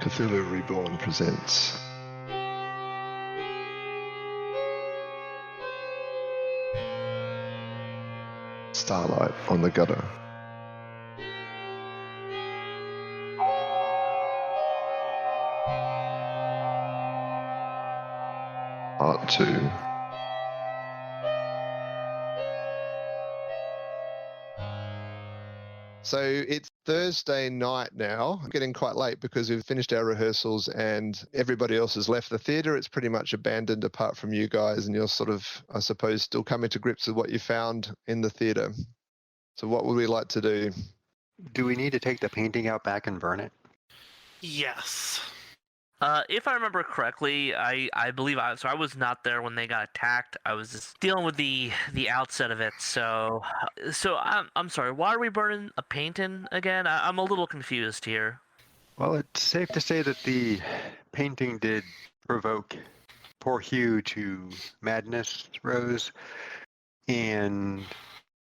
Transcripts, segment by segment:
Cthulhu Reborn presents Starlight on the Gutter. Part 2. So it's Thursday night now. I'm getting quite late because we've finished our rehearsals and everybody else has left the theatre. It's pretty much abandoned apart from you guys, and you're sort of, I suppose, still coming to grips with what you found in the theatre. So what would we like to do? Do we need to take the painting out back and burn it? Yes. If I remember correctly, I believe I was not there when they got attacked. I was just dealing with the outset of it. So I'm sorry. Why are we burning a painting again? I'm a little confused here. Well, it's safe to say that the painting did provoke poor Hugh to madness, Rose, and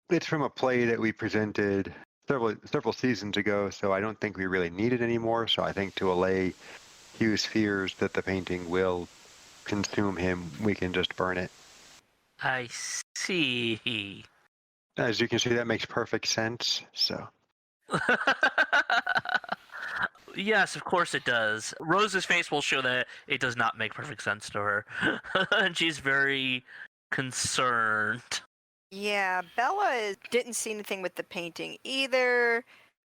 it's from a play that we presented several seasons ago. So I don't think we really need it anymore. So I think to allay Hugh's fears that the painting will consume him, we can just burn it. I see. As you can see, that makes perfect sense. So. Yes, of course it does. Rose's face will show that it does not make perfect sense to her. And she's very concerned. Yeah, Bella didn't see anything with the painting either,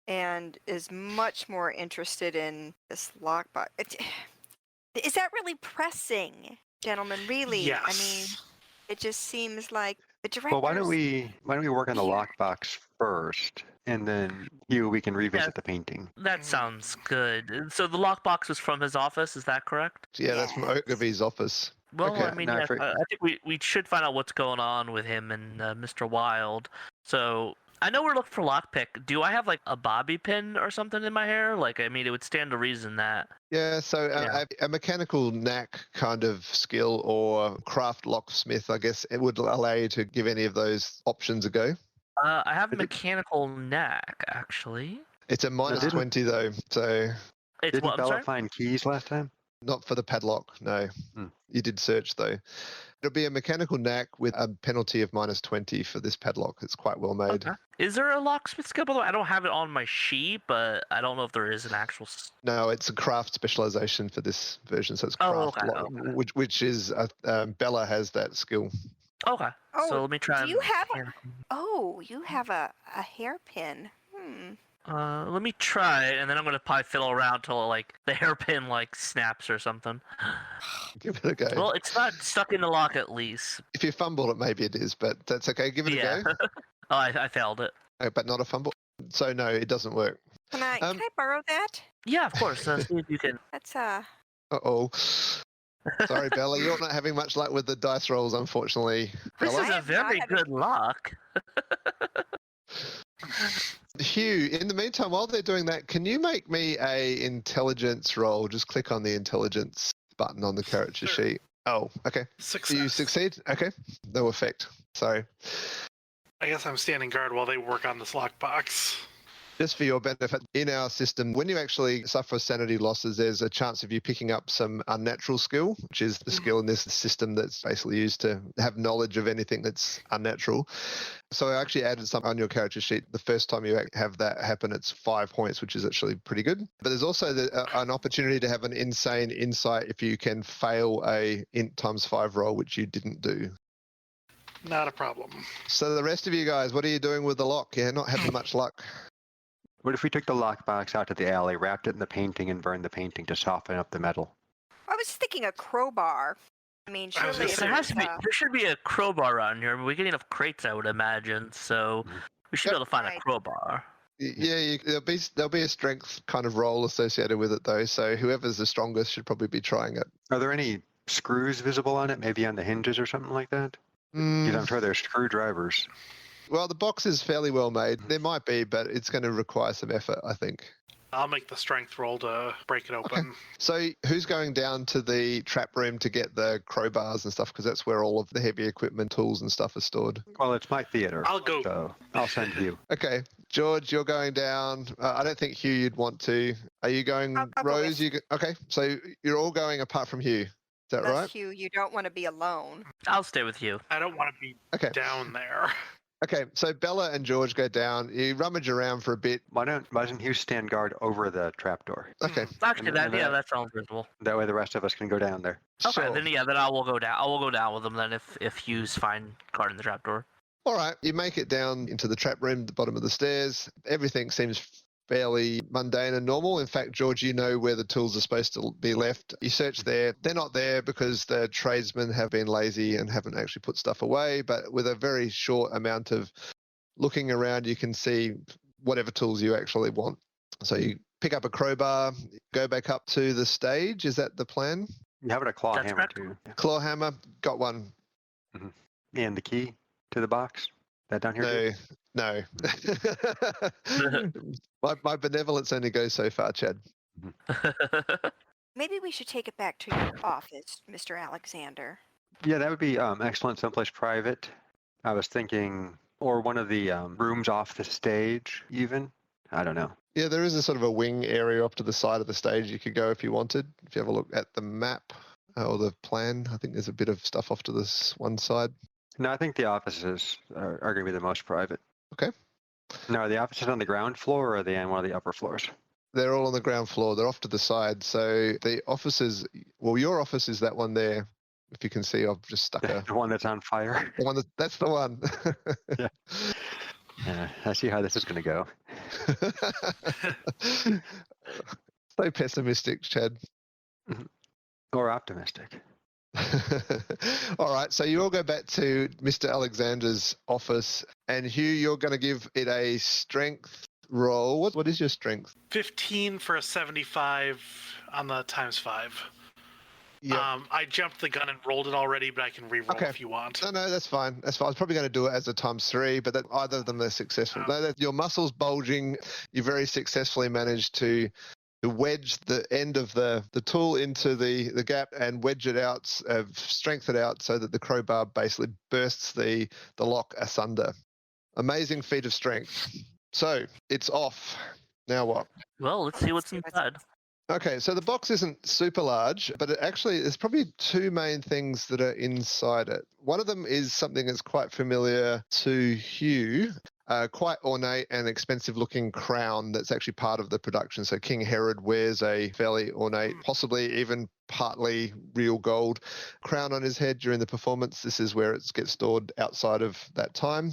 and is much more interested in this lockbox. Is that really pressing, gentlemen? Really? Yes. I mean, it just seems like the director. Well, why don't we work on the lockbox first, and then Hugh, we can revisit the painting. That sounds good. So the lockbox was from his office, is that correct? Yeah, that's from Ogilvy's office. Well, Okay. I mean, No, yes, I think we should find out what's going on with him and Mr. Wilde. So I know we're looking for lockpick. Do I have like a bobby pin or something in my hair? Like, I mean, it would stand to reason that. Yeah, so a mechanical knack kind of skill or craft locksmith, I guess, it would allow you to give any of those options a go. I have a mechanical knack, actually. It's a minus 20 though, so It's Didn't what? I'm Bella sorry? find keys last time? not for the padlock, no. You did search though. It'll be a mechanical knack with a penalty of minus 20 for this padlock. It's quite well made. Okay. Is there a locksmith skill? By the way, I don't have it on my sheet, but I don't know if there is an actual. No, it's a craft specialization for this version, so it's craft lock, which is Bella has that skill. Okay. Oh, so let me try. do you have you have a hairpin. Let me try it, and then I'm gonna probably fiddle around till like the hairpin like snaps or something. Give it a go. Well, it's not stuck in the lock at least. If you fumble it, maybe it is, but that's okay. Give it a go. Oh, I failed it. Oh, but not a fumble. So no, it doesn't work. Can I borrow that? Yeah, of course. See if you can. That's Uh-oh. Sorry, Bella, you're not having much luck with the dice rolls, unfortunately. This Bella? is a very good lock. Hugh, in the meantime, while they're doing that, can you make me a intelligence roll? Just click on the intelligence button on the character sheet. Oh, okay. Success. You succeed? Okay. No effect. Sorry. I guess I'm standing guard while they work on this lockbox. Just for your benefit, in our system, when you actually suffer sanity losses, there's a chance of you picking up some unnatural skill, which is the skill in this system that's basically used to have knowledge of anything that's unnatural. So I actually added something on your character sheet. The first time you have that happen, it's 5 points, which is actually pretty good. But there's also an opportunity to have an insane insight if you can fail a int times 5 roll, which you didn't do. Not a problem. So the rest of you guys, what are you doing with the lock? Yeah, not having much luck. What if we took the lockbox out to the alley, wrapped it in the painting, and burned the painting to soften up the metal? I was thinking a crowbar. I mean, I was surely gonna if say, There should be a crowbar around here. We get enough crates, I would imagine. So we should be able to find a Right. crowbar. Yeah, there'll be a strength kind of roll associated with it though. So whoever's the strongest should probably be trying it. Are there any screws visible on it, maybe on the hinges or something like that? Because I'm sure there's screwdrivers. Well, the box is fairly well made. There might be, but it's going to require some effort, I think. I'll make the strength roll to break it open. So who's going down to the trap room to get the crowbars and stuff? Because that's where all of the heavy equipment, tools and stuff are stored. Well, it's my theater. I'll go. So I'll send you. Okay. George, you're going down. I don't think Hugh you'd want to. Are you going, I'll go Rose? with. Okay. So you're all going apart from Hugh. Is that That's right? Hugh. You don't want to be alone. I'll stay with you. I don't want to be Okay. down there. Okay. So Bella and George go down. You rummage around for a bit. Why doesn't Hugh stand guard over the trapdoor? Okay. Actually, And that- that sounds reasonable. That way the rest of us can go down there. Okay, Sure. then I will go down. I will go down with them then if Hugh's fine guarding the trapdoor. All right, you make it down into the trap room, the bottom of the stairs. Everything seems fairly mundane and normal. In fact, George, you know where the tools are supposed to be left. You search there. They're not there because the tradesmen have been lazy and haven't actually put stuff away. But with a very short amount of looking around, you can see whatever tools you actually want. So you pick up a crowbar, go back up to the stage. Is that the plan? You have a claw That's hammer correct. too. Claw hammer, got one. And the key to the box. That down here? No, no. my benevolence only goes so far, Chad. Maybe we should take it back to your office, Mr. Alexander. Yeah, that would be excellent. Someplace private. I was thinking, or one of the rooms off the stage, even. I don't know. Yeah, there is a sort of a wing area up to the side of the stage you could go if you wanted. If you have a look at the map or the plan, I think there's a bit of stuff off to this one side. No, I think the offices are going to be the most private. Okay. Now, are the offices on the ground floor or are they on one of the upper floors? They're all on the ground floor. They're off to the side. So the offices, well, your office is that one there. If you can see, I've just stuck a... The one that's on fire? The one that's the one. Yeah. Yeah, I see how this is going to go. So pessimistic, Chad. Or optimistic. All right, so you all go back to Mr. Alexander's office, and Hugh, you're going to give it a strength roll. What is your strength? 15 for a 75 on the ×5. Yeah. I jumped the gun and rolled it already, but I can re-roll Okay. if you want. No, that's fine. That's fine. I was probably going to do it as a ×3, but either of them are successful. Oh. No, your muscles bulging. You very successfully managed to wedge the end of the tool into the gap and wedge it out, strength it out so that the crowbar basically bursts the lock asunder. Amazing feat of strength. So it's off. Now what? Well, let's see what's inside. Okay, so the box isn't super large, but there's probably two main things that are inside it. One of them is something that's quite familiar to Hugh, quite ornate and expensive looking crown that's actually part of the production. So King Herod wears a fairly ornate, possibly even partly real gold crown on his head during the performance. This is where it gets stored outside of that time.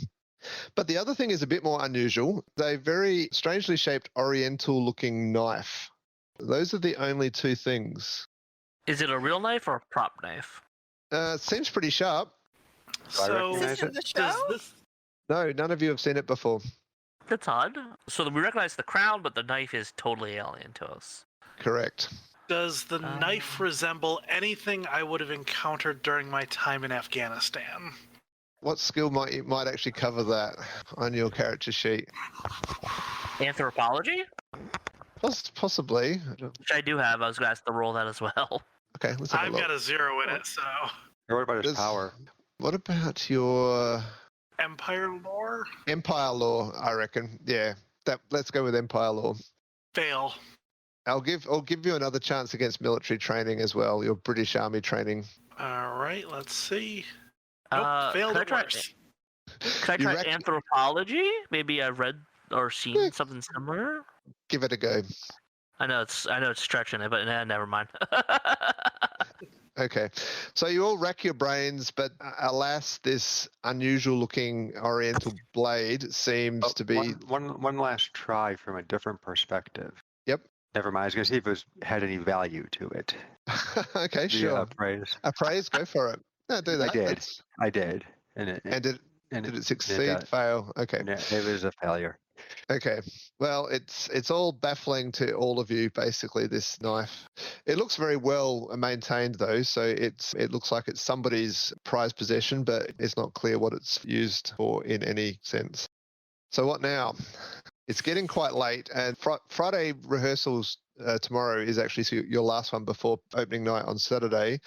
But the other thing is a bit more unusual. They're very strangely shaped oriental looking knife. Those are the only two things. Is it a real knife or a prop knife? It seems pretty sharp. So, Is this in the does show? this No, none of you have seen it before. That's odd. So we recognize the crown, but the knife is totally alien to us. Correct. Does the knife resemble anything I would have encountered during my time in Afghanistan? What skill might actually cover that on your character sheet? Anthropology? Possibly. Which I do have. I was going to ask to roll that as well. Okay, let's have I've a look. got a 0 in it, so Or what about his Does- power? What about your Empire lore? Empire law? I reckon. Yeah, let's go with Empire law. Fail. I'll give you another chance against military training as well. Your British Army training. All right, let's see. Nope, failed can I at try, worst. Can I You try reckon- anthropology? Maybe I've read or seen Yeah. something similar. Give it a go. I know it's stretching it, but never mind. Okay, so you all rack your brains, but alas, this unusual-looking Oriental blade seems to be. One last try from a different perspective. Yep. Never mind. I was going to see if it had any value to it. Okay, The, sure. praise. Appraise, go for it. No, do that. I did. That's- I did. And Did it succeed? Fail? Okay. It was a failure. Okay. Well, it's all baffling to all of you, basically, this knife. It looks very well maintained, though, so it looks like it's somebody's prized possession, but it's not clear what it's used for in any sense. So what now? It's getting quite late, and Friday rehearsals tomorrow is actually your last one before opening night on Saturday.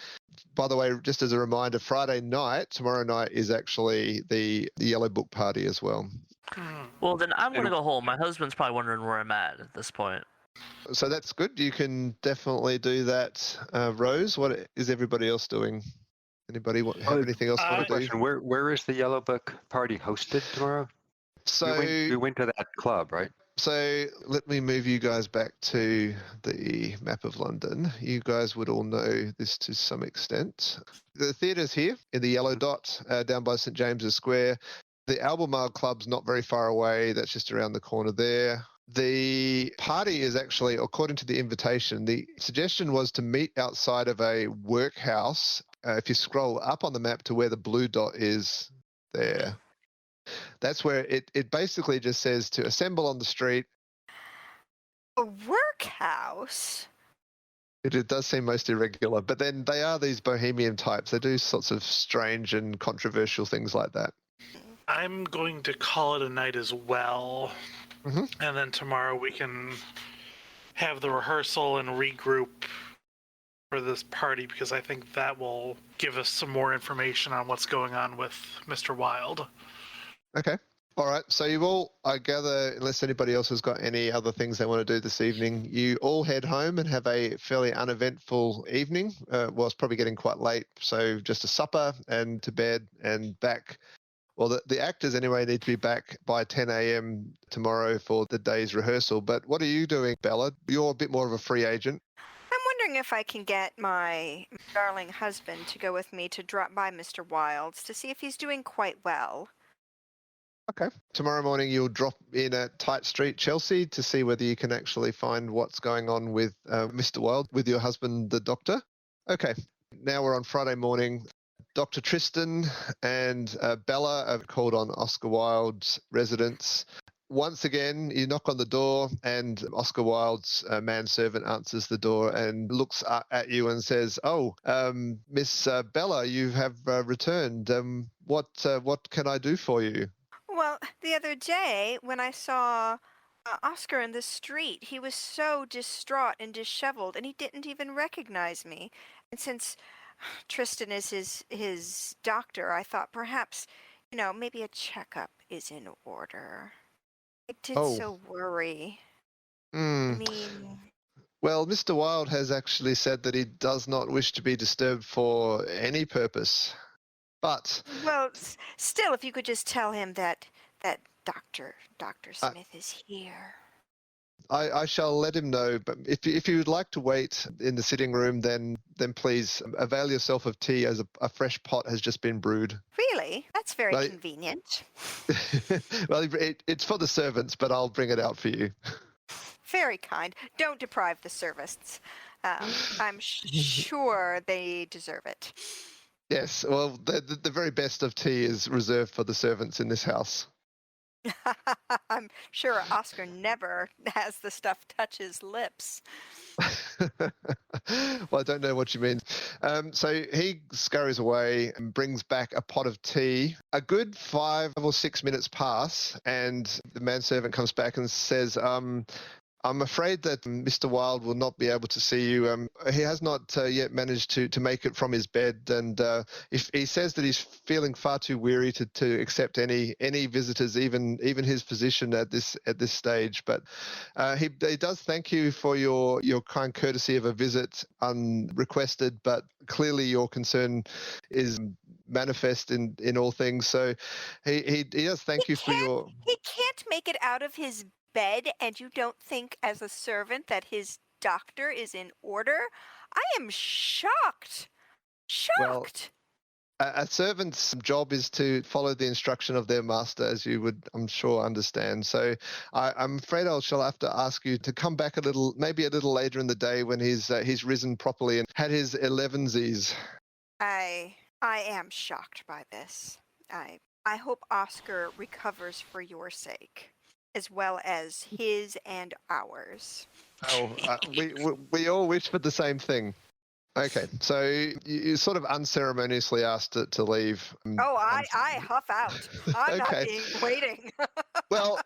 By the way, just as a reminder, Friday night, tomorrow night, is actually the Yellow Book party as well. Well, then I'm going to go home. My husband's probably wondering where I'm at this point. So that's good. You can definitely do that, Rose. What is everybody else doing? Anybody have anything else want to do? Question: Where is the Yellow Book party hosted tomorrow? So we went to that club, right? So let me move you guys back to the map of London. You guys would all know this to some extent. The theatre's here in the yellow dot down by St James's Square. The Albemarle Club's not very far away. That's just around the corner there. The party is actually, according to the invitation, the suggestion was to meet outside of a workhouse. If you scroll up on the map to where the blue dot is there, that's where it basically just says to assemble on the street. A workhouse? It does seem most irregular, but then they are these bohemian types. They do sorts of strange and controversial things like that. I'm going to call it a night as well. Mm-hmm. And then tomorrow we can have the rehearsal and regroup for this party, because I think that will give us some more information on what's going on with Mr. Wilde. Okay. All right. So you all, I gather, unless anybody else has got any other things they want to do this evening, you all head home and have a fairly uneventful evening. Well, it's probably getting quite late, so just a supper and to bed and back. Well, the actors anyway need to be back by 10 a.m. tomorrow for the day's rehearsal. But what are you doing, Bella? You're a bit more of a free agent. I'm wondering if I can get my darling husband to go with me to drop by Mr. Wilde's to see if he's doing quite well. Okay. Tomorrow morning you'll drop in at Tite Street, Chelsea, to see whether you can actually find what's going on with Mr. Wilde, with your husband, the doctor. Okay. Now we're on Friday morning. Dr. Tristan and Bella are called on Oscar Wilde's residence. Once again, you knock on the door and Oscar Wilde's manservant answers the door and looks at you and says, Miss Bella, you have returned. What can I do for you? Well, the other day when I saw Oscar in the street, he was so distraught and disheveled, and he didn't even recognize me. And since Tristan is his doctor, I thought perhaps, maybe a checkup is in order. I did so worry. I mean... Well, Mr. Wilde has actually said that he does not wish to be disturbed for any purpose. But... Well, still, if you could just tell him that Dr. Smith is here. I shall let him know, but if you would like to wait in the sitting room, then please avail yourself of tea, as a fresh pot has just been brewed. Really? That's very convenient. Well, it's for the servants, but I'll bring it out for you. Very kind. Don't deprive the servants. I'm sure they deserve it. Yes, well, the very best of tea is reserved for the servants in this house. I'm sure Oscar never has the stuff touch his lips. Well, I don't know what you mean. So he scurries away and brings back a pot of tea. A good 5 or 6 minutes pass, and the manservant comes back and says, I'm afraid that Mr. Wilde will not be able to see you. He has not yet managed to make it from his bed, and if he says that he's feeling far too weary to accept any visitors, even his physician at this stage. But he does thank you for your kind courtesy of a visit unrequested, but clearly your concern is manifest in all things. So he does thank you for your... He can't make it out of his bed, and you don't think as a servant that his doctor is in order? I am shocked. Well, a servant's job is to follow the instruction of their master, as you would, I'm sure, understand. So I'm afraid I shall have to ask you to come back maybe a little later in the day when he's risen properly and had his 11sies. I am shocked by this. I hope Oscar recovers for your sake, as well as his and ours. Oh, we all wish for the same thing. Okay, so you sort of unceremoniously asked it to leave. Oh, I huff out. I'm not Okay. being waiting. Well,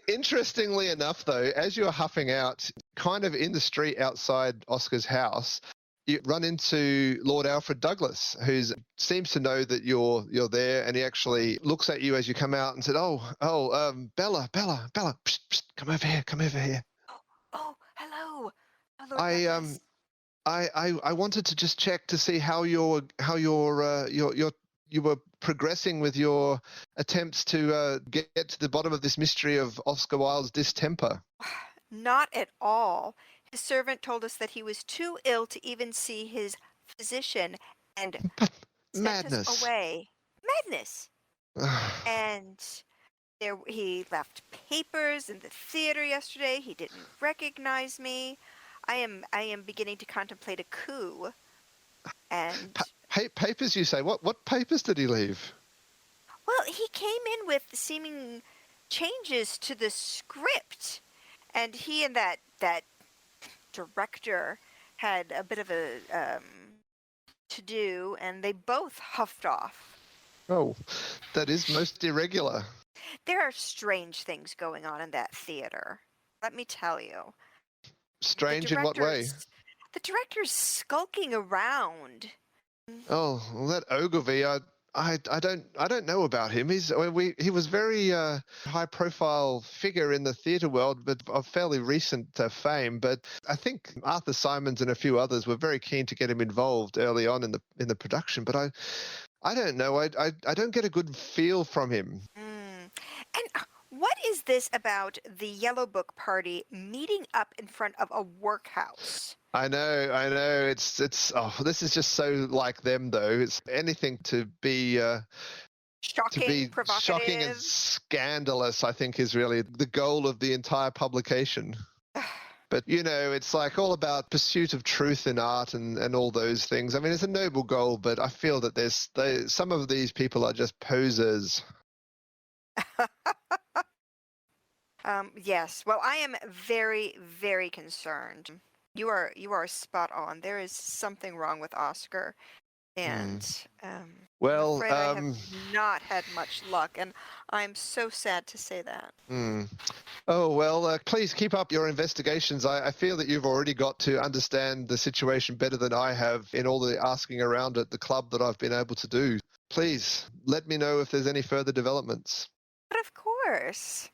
interestingly enough, though, as you're huffing out, kind of in the street outside Oscar's house, you run into Lord Alfred Douglas, who seems to know that you're there, and he actually looks at you as you come out and said, Bella, psst, psst, come over here. Oh, hello, Lord I Douglas. I wanted to just check to see how you were progressing with your attempts to get to the bottom of this mystery of Oscar Wilde's distemper. Not at all. His servant told us that he was too ill to even see his physician and sent us Madness. away. Madness. And he left papers in the theater yesterday. He didn't recognize me. I am beginning to contemplate a coup. And Papers, you say? What papers did he leave? well, he came in with seeming changes to the script, and he and that director had a bit of a to do, and they both huffed off. Oh, that is most irregular. There are strange things going on in that theater. Let me tell you. Strange in what way? The director's skulking around. Oh, well, that Ogilvy, I don't know about him. He was very high profile figure in the theatre world, but of fairly recent fame. But I think Arthur Symons and a few others were very keen to get him involved early on in the production. But I don't know. I don't get a good feel from him. And what is this about the Yellow Book party meeting up in front of a workhouse? I know. It's this is just so like them, though. It's anything to be Shocking, provocative. Shocking and scandalous, I think, is really the goal of the entire publication. But, it's like all about pursuit of truth in art and all those things. I mean, it's a noble goal, but I feel that some of these people are just posers. Yes. Well, I am very, very concerned. You are spot on. There is something wrong with Oscar, and well, I'm afraid I have not had much luck, and I'm so sad to say that. Oh, well, please keep up your investigations. I feel that you've already got to understand the situation better than I have in all the asking around at the club that I've been able to do. Please let me know if there's any further developments. But of course.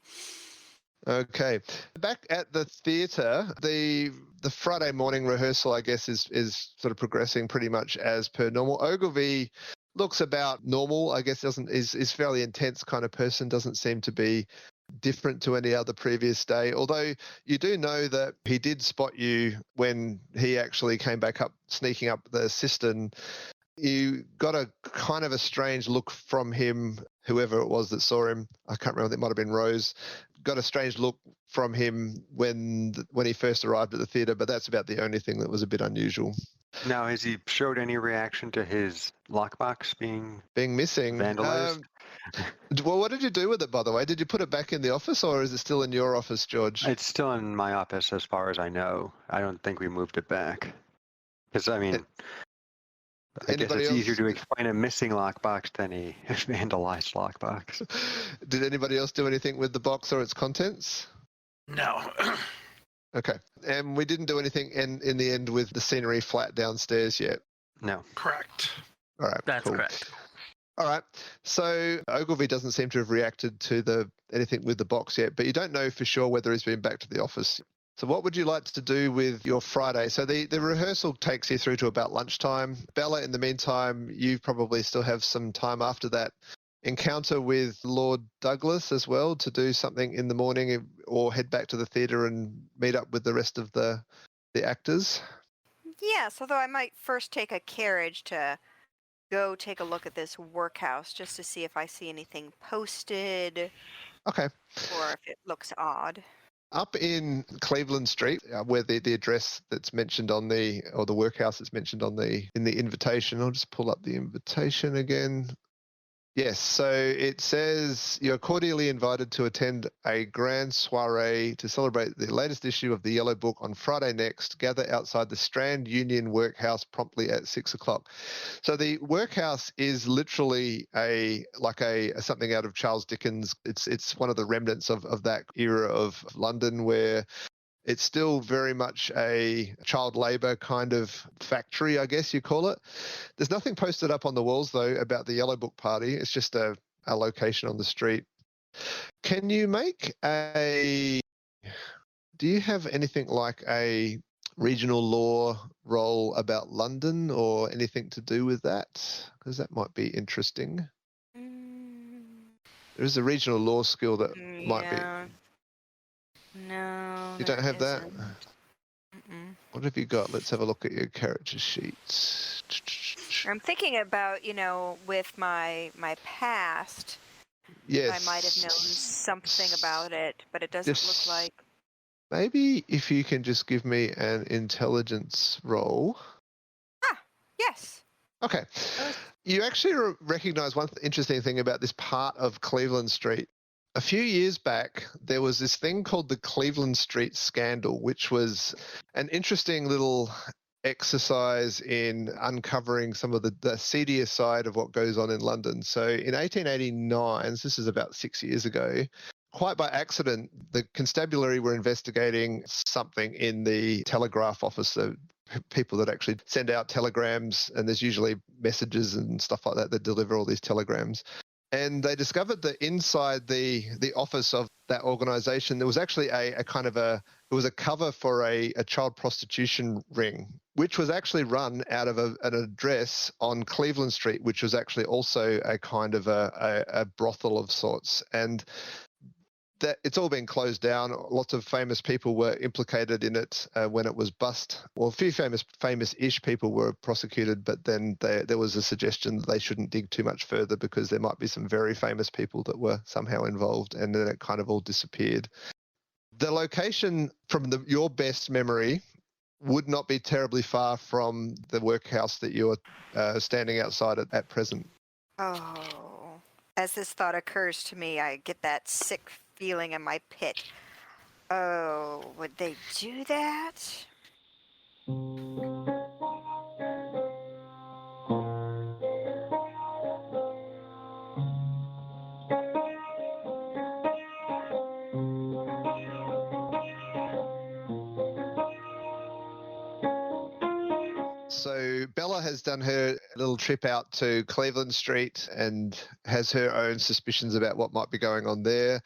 Okay. Back at the theatre, the Friday morning rehearsal, I guess, is sort of progressing pretty much as per normal. Ogilvy looks about normal, I guess, is fairly intense kind of person, doesn't seem to be different to any other previous day. Although you do know that he did spot you when he actually came back up, sneaking up the cistern. You got a kind of a strange look from him, whoever it was that saw him. I can't remember, it might have been Rose. Got a strange look from him when he first arrived at the theatre, but that's about the only thing that was a bit unusual. Now, has he showed any reaction to his lockbox being missing? Vandalized? Well, what did you do with it, by the way? Did you put it back in the office, or is it still in your office, George? It's still in my office as far as I know. I don't think we moved it back. Because, I mean, I guess it's easier to explain a missing lockbox than a vandalized lockbox. Did anybody else do anything with the box or its contents? No. Okay. And we didn't do anything in the end with the scenery flat downstairs yet? No. Correct. All right. That's cool. correct. All right. So Ogilvy doesn't seem to have reacted to anything with the box yet, but you don't know for sure whether he's been back to the office. So what would you like to do with your Friday? So the rehearsal takes you through to about lunchtime. Bella, in the meantime, you probably still have some time after that encounter with Lord Douglas as well to do something in the morning, or head back to the theatre and meet up with the rest of the actors. Yes, although I might first take a carriage to go take a look at this workhouse just to see if I see anything posted. Okay. Or if it looks odd. Up in Cleveland Street, where the address that's mentioned on the workhouse that's mentioned in the invitation. I'll just pull up the invitation again. Yes, so it says you're cordially invited to attend a grand soiree to celebrate the latest issue of the Yellow Book on Friday next. Gather outside the Strand Union Workhouse promptly at 6:00. So the workhouse is literally a something out of Charles Dickens. It's one of the remnants of that era of London where it's still very much a child labour kind of factory, I guess you call it. There's nothing posted up on the walls, though, about the Yellow Book party. It's just a location on the street. Can you make do you have anything like a regional law role about London or anything to do with that? Because that might be interesting. There is a regional law skill that might be. No. You don't have that? Mm-mm. What have you got? Let's have a look at your character sheets. I'm thinking about, with my past, Yes. I might have known something about it, but it doesn't look like. Maybe if you can just give me an intelligence roll. Yes. Okay. You actually recognize one interesting thing about this part of Cleveland Street. A few years back, there was this thing called the Cleveland Street Scandal, which was an interesting little exercise in uncovering some of the seedier side of what goes on in London. So in 1889, this is about 6 years ago, quite by accident, the constabulary were investigating something in the telegraph office, so people that actually send out telegrams, and there's usually messages and stuff like that that deliver all these telegrams. And they discovered that inside the office of that organisation, there was actually a cover for a child prostitution ring, which was actually run out of an address on Cleveland Street, which was actually also a kind of a brothel of sorts. And that it's all been closed down. Lots of famous people were implicated in it when it was bust. Well, a few famous-ish people were prosecuted, but then there was a suggestion that they shouldn't dig too much further because there might be some very famous people that were somehow involved, and then it kind of all disappeared. The location, from your best memory, would not be terribly far from the workhouse that you're standing outside at present. Oh. As this thought occurs to me, I get that sick feeling in my pit. Oh, would they do that? So Bella has done her little trip out to Cleveland Street and has her own suspicions about what might be going on there.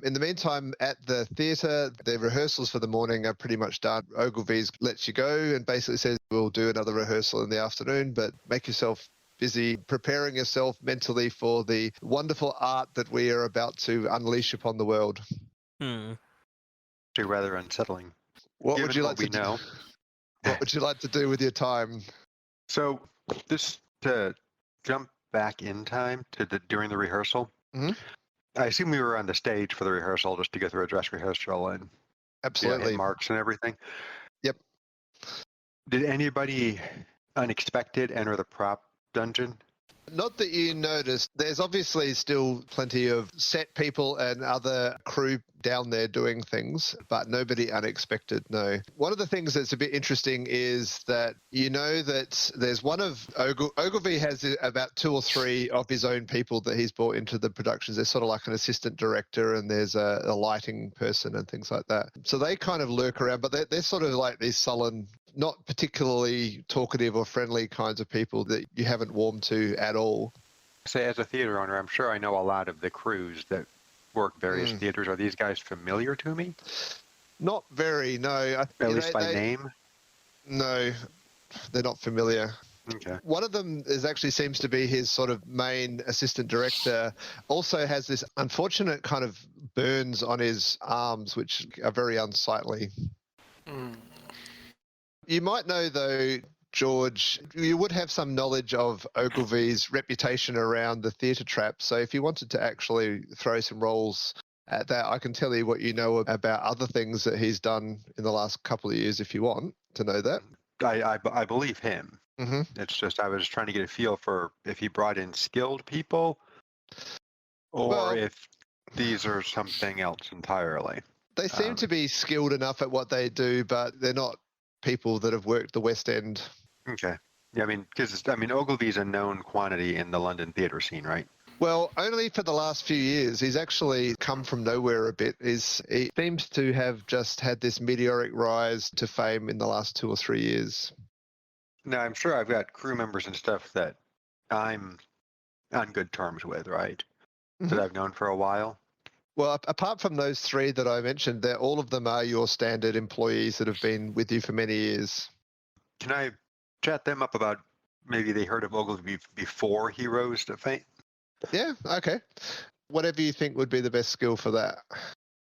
In the meantime, at the theatre, the rehearsals for the morning are pretty much done. Ogilvy's lets you go and basically says, we'll do another rehearsal in the afternoon, but make yourself busy preparing yourself mentally for the wonderful art that we are about to unleash upon the world. Actually, rather unsettling. What would you like to know? What would you like to do with your time? So, just to jump back in time to during the rehearsal, I assume we were on the stage for the rehearsal just to go through a dress rehearsal and absolutely marks and everything. Yep. Did anybody unexpected enter the prop dungeon? Not that you noticed. There's obviously still plenty of set people and other crew down there doing things, but nobody unexpected, no. One of the things that's a bit interesting is that you know that there's one of Ogilvy has about 2 or 3 of his own people that he's brought into the productions. There's sort of like an assistant director and there's a lighting person and things like that. So they kind of lurk around, but they're sort of like these sullen, not particularly talkative or friendly kinds of people that you haven't warmed to at all. Say, as a theater owner, I'm sure I know a lot of the crews that work various theaters. Are these guys familiar to me? Not very, no. At least by name? No, they're not familiar. Okay. One of them seems to be his sort of main assistant director. Also has this unfortunate kind of burns on his arms, which are very unsightly. You might know, though, George, you would have some knowledge of Ogilvy's reputation around the theatre trap. So if you wanted to actually throw some roles at that, I can tell you what you know about other things that he's done in the last couple of years if you want to know that. I believe him. Mm-hmm. It's just I was trying to get a feel for if he brought in skilled people Or Well- if these are something else entirely. They seem to be skilled enough at what they do, but they're not people that have worked the West End. Okay. Yeah, because Ogilvy's a known quantity in the London theatre scene, right? Well, only for the last few years. He's actually come from nowhere a bit. He seems to have just had this meteoric rise to fame in the last 2 or 3 years. Now, I'm sure I've got crew members and stuff that I'm on good terms with, right? That I've known for a while. Well, apart from those 3 that I mentioned, all of them are your standard employees that have been with you for many years. Can I chat them up about maybe they heard of Ogilvy before he rose to fame? Yeah, okay. Whatever you think would be the best skill for that.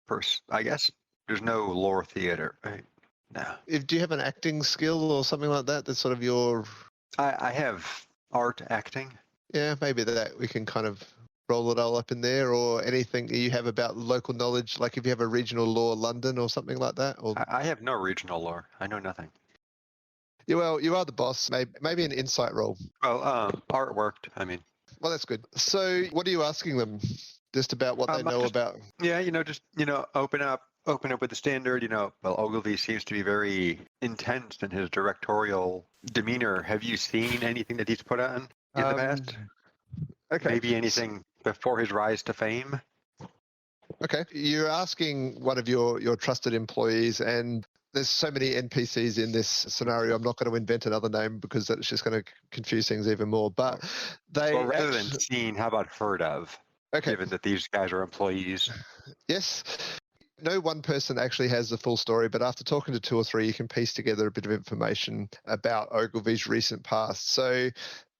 First, I guess there's no lore theater, right? No. Do you have an acting skill or something like that? That's sort of your... I have art acting. Yeah, maybe that we can kind of roll it all up in there, or anything you have about local knowledge, like if you have a regional law London or something like that. Or I have no regional lore. I know nothing. Yeah, well, you are the boss. Maybe an insight roll. Well, art worked. Well, that's good. So, what are you asking them? Just about what they know about? Yeah, open up with the standard. Well, Ogilvy seems to be very intense in his directorial demeanor. Have you seen anything that he's put on in the past? Okay. Maybe anything before his rise to fame? Okay. You're asking one of your trusted employees, and there's so many NPCs in this scenario, I'm not going to invent another name because that's just going to confuse things even more. But rather than seen, how about heard of? Okay. Given that these guys are employees. Yes. No one person actually has the full story, but after talking to 2 or 3, you can piece together a bit of information about Ogilvy's recent past. So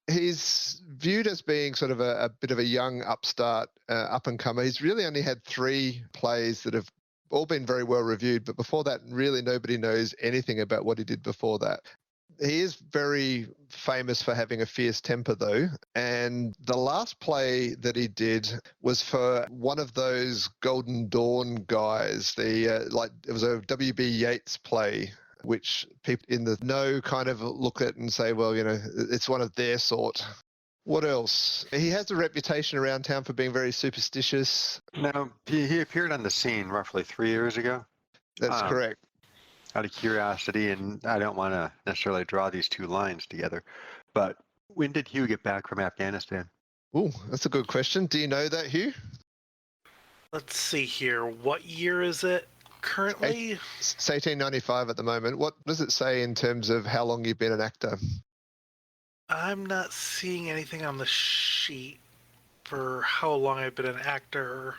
he's viewed as being sort of a bit of a young upstart, up-and-comer. He's really only had 3 plays that have all been very well reviewed, but before that, really nobody knows anything about what he did before that. He is very famous for having a fierce temper, though, and the last play that he did was for one of those Golden Dawn guys. It was a W.B. Yeats play, which people in the know kind of look at and say, well, it's one of their sort. What else? He has a reputation around town for being very superstitious. Now, he appeared on the scene roughly 3 years ago. That's correct. Out of curiosity, and I don't want to necessarily draw these 2 lines together, but when did Hugh get back from Afghanistan? Oh, that's a good question. Do you know that, Hugh? Let's see here. What year is it currently? It's 1895 at the moment. What does it say in terms of how long you've been an actor? I'm not seeing anything on the sheet for how long I've been an actor.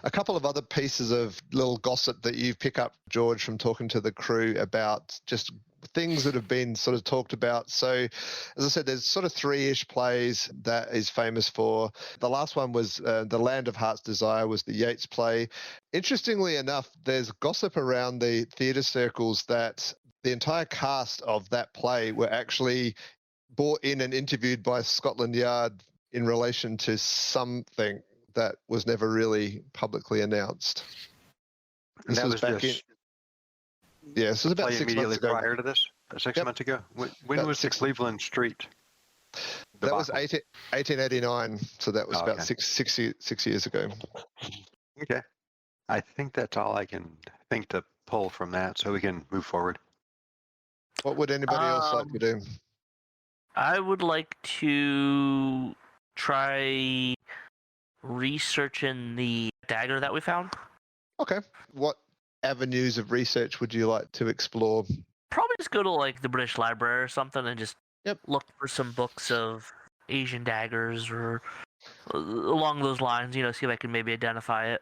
A couple of other pieces of little gossip that you pick up, George, from talking to the crew about just things that have been sort of talked about. So, as I said, there's sort of 3-ish plays that he's famous for. The last one was The Land of Heart's Desire was the Yeats play. Interestingly enough, there's gossip around the theatre circles that the entire cast of that play were actually brought in and interviewed by Scotland Yard in relation to something that was never really publicly announced. And that was back this was about 6 months ago. Prior to this? 6 months ago? When was the Cleveland Street? That was 1889, so that was about six years ago. Okay. I think that's all I can think to pull from that, so we can move forward. What would anybody else like to do? I would like to try researching the dagger that we found. Okay. What avenues of research would you like to explore? Probably just go to the British Library or something and just look for some books of Asian daggers or along those lines, see if I can maybe identify it.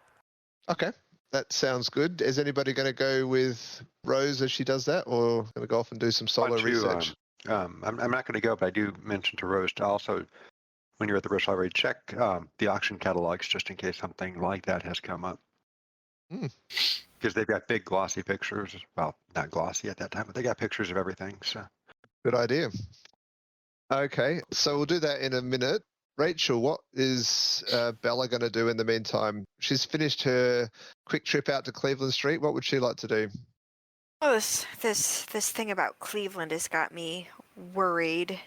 Okay. That sounds good. Is anybody going to go with Rose as she does that, or going to go off and do some solo research? I'm not going to go, but I do mention to Rose to also, when you're at the British Library, check the auction catalogs just in case something like that has come up. Because they've got big glossy pictures. Well, not glossy at that time, but they got pictures of everything. So, good idea. Okay, so we'll do that in a minute. Rachel, what is Bella going to do in the meantime? She's finished her quick trip out to Cleveland Street. What would she like to do? Oh, this thing about Cleveland has got me worried.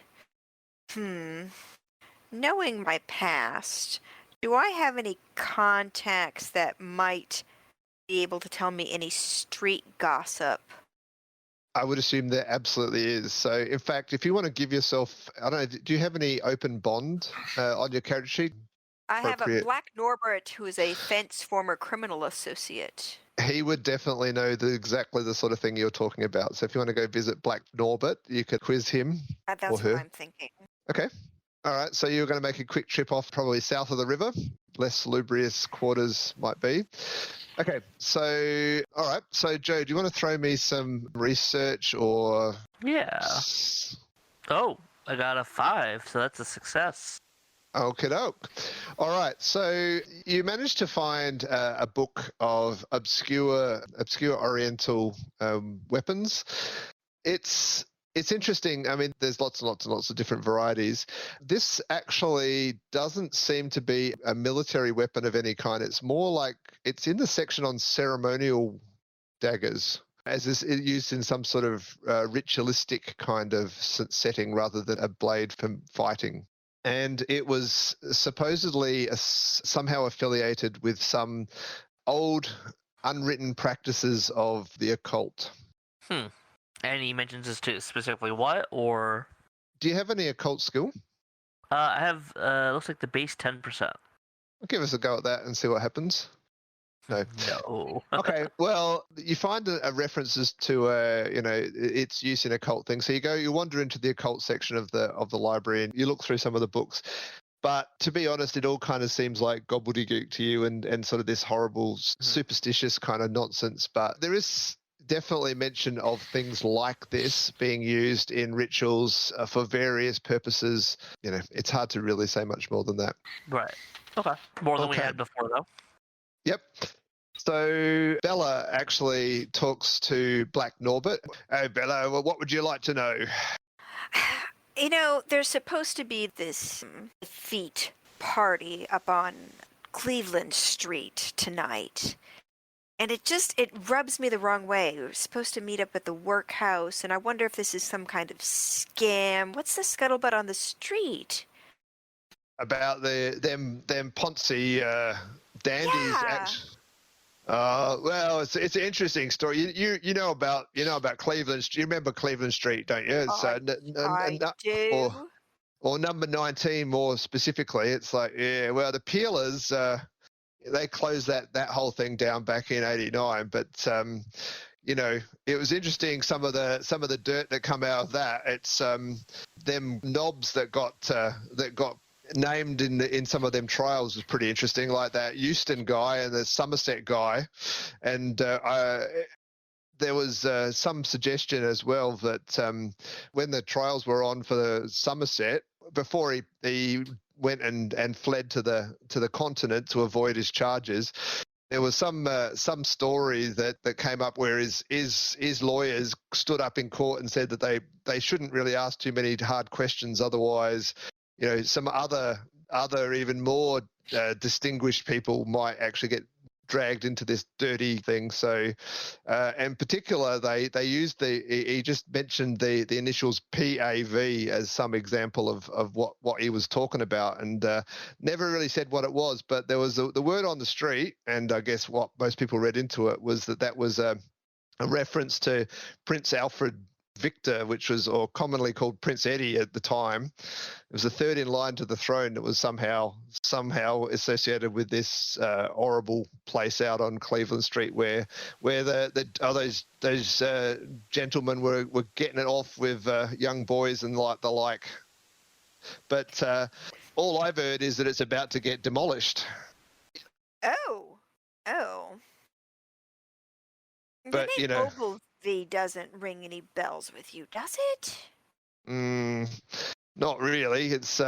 knowing my past, do I have any contacts that might be able to tell me any street gossip? I would assume there absolutely is. So, in fact, if you want to give yourself, I don't know, do you have any open bond on your character sheet? I have a Appropriate. Black Norbert who is a fence former criminal associate. He would definitely know exactly the sort of thing you're talking about. So if you want to go visit Black Norbert, you could quiz him or That's her. what I'm thinking. Okay. All right. So you're going to make a quick trip off probably south of the river. Less salubrious quarters might be. Okay. So, all right. So, Joe, do you want to throw me some research or... Yeah. Oh, I got a 5, so that's a success. Okie doke. All right. So you managed to find a book of obscure Oriental weapons. It's interesting. I mean, there's lots and lots and lots of different varieties. This actually doesn't seem to be a military weapon of any kind. It's more like it's in the section on ceremonial daggers, as is used in some sort of ritualistic kind of setting rather than a blade for fighting. And it was supposedly somehow affiliated with some old unwritten practices of the occult. And he mentions as to specifically what, or... Do you have any occult skill? I have, looks like the base 10%. Give us a go at that and see what happens. No. No. Okay, well, you find a references to, its use in occult things. So you wander into the occult section of the library and you look through some of the books. But to be honest, it all kind of seems like gobbledygook to you and sort of this horrible, superstitious kind of nonsense. But there is definitely mention of things like this being used in rituals for various purposes. You know, it's hard to really say much more than that. Right. Okay. More than we had before, though. Yep. So Bella actually talks to Black Norbert. Hey, Bella, well, what would you like to know? You know, there's supposed to be this Aesthete party up on Cleveland Street tonight. And it rubs me the wrong way. We were supposed to meet up at the workhouse, and I wonder if this is some kind of scam. What's the scuttlebutt on the street? About them Ponzi dandies. Yeah. Well, it's an interesting story. You know about Cleveland. You remember Cleveland Street, don't you? I do. Or number 19 more specifically. It's like, yeah. Well, the Peelers, they closed that whole thing down back in '89. But it was interesting. Some of the dirt that come out of that. It's them knobs that got named in some of them trials was pretty interesting, like that Euston guy and the Somerset guy, and there was some suggestion as well that when the trials were on for the Somerset, before he went and fled to the continent to avoid his charges, there was some story that came up where his lawyers stood up in court and said that they shouldn't really ask too many hard questions, otherwise some other even more distinguished people might actually get dragged into this dirty thing. So, in particular, they used he just mentioned the initials PAV as some example of what he was talking about, and never really said what it was. But there was the word on the street, and I guess what most people read into it was that was a reference to Prince Alfred Victor, which was, or commonly called Prince Eddie at the time. It was the third in line to the throne that was somehow associated with this horrible place out on Cleveland Street where those gentlemen were getting it off with young boys and the like. But all I've heard is that it's about to get demolished. Oh. But the name Ogilvy doesn't ring any bells with you, does it? Not really. It's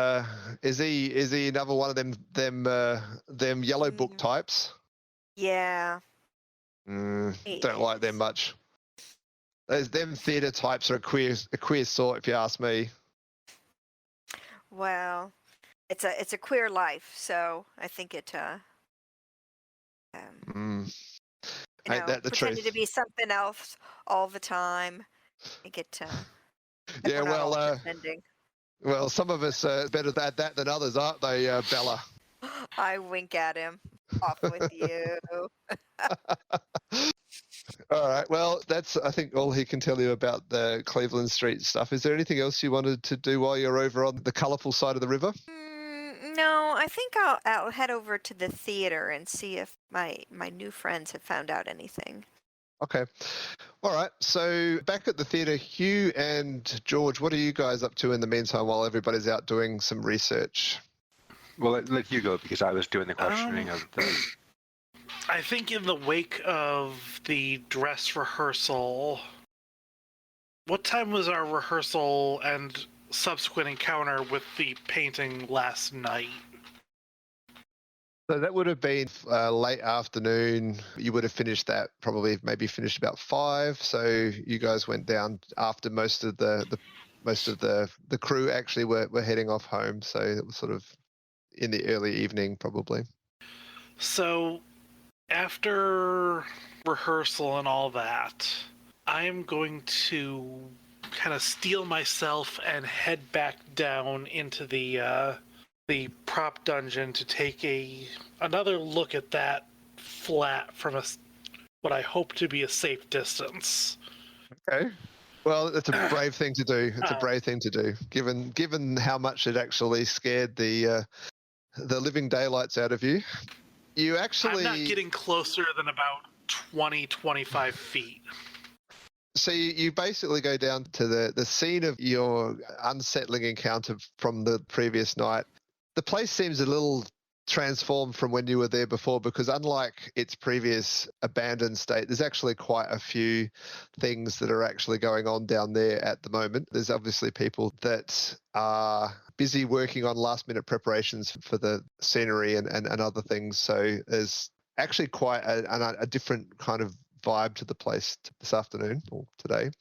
is he another one of them yellow book types? Yeah. Don't like them much. Them theatre types are a queer sort, if you ask me. Well, it's a queer life, so I think it Ain't that the pretending truth? to be something else all the time. I get yeah, well, pretending. Well, some of us are better at that than others, aren't they, Bella? I wink at him. Off with you. All right. Well, that's, I think, all he can tell you about the Cleveland Street stuff. Is there anything else you wanted to do while you're over on the colourful side of the river? No, I think I'll head over to the theater and see if my new friends have found out anything. Okay. All right. So back at the theatre, Hugh and George, what are you guys up to in the meantime while everybody's out doing some research? Well, let you go because I was doing the questioning of the. I think in the wake of the dress rehearsal, what time was our rehearsal and subsequent encounter with the painting last night? So that would have been late afternoon. You would have finished that probably maybe finished about 5. So you guys went down after most of the crew actually were heading off home. So it was sort of in the early evening probably. So after rehearsal and all that, I'm going to kind of steel myself and head back down into the prop dungeon to take another look at that flat from what I hope to be a safe distance. Okay. Well, it's a brave thing to do. It's a brave thing to do, given how much it actually scared the living daylights out of you. You actually... I'm not getting closer than about 20-25 feet. So you basically go down to the scene of your unsettling encounter from the previous night. The place seems a little transformed from when you were there before because unlike its previous abandoned state, there's actually quite a few things that are actually going on down there at the moment. There's obviously people that are busy working on last-minute preparations for the scenery and other things. So there's actually quite a different kind of vibe to the place this afternoon or today.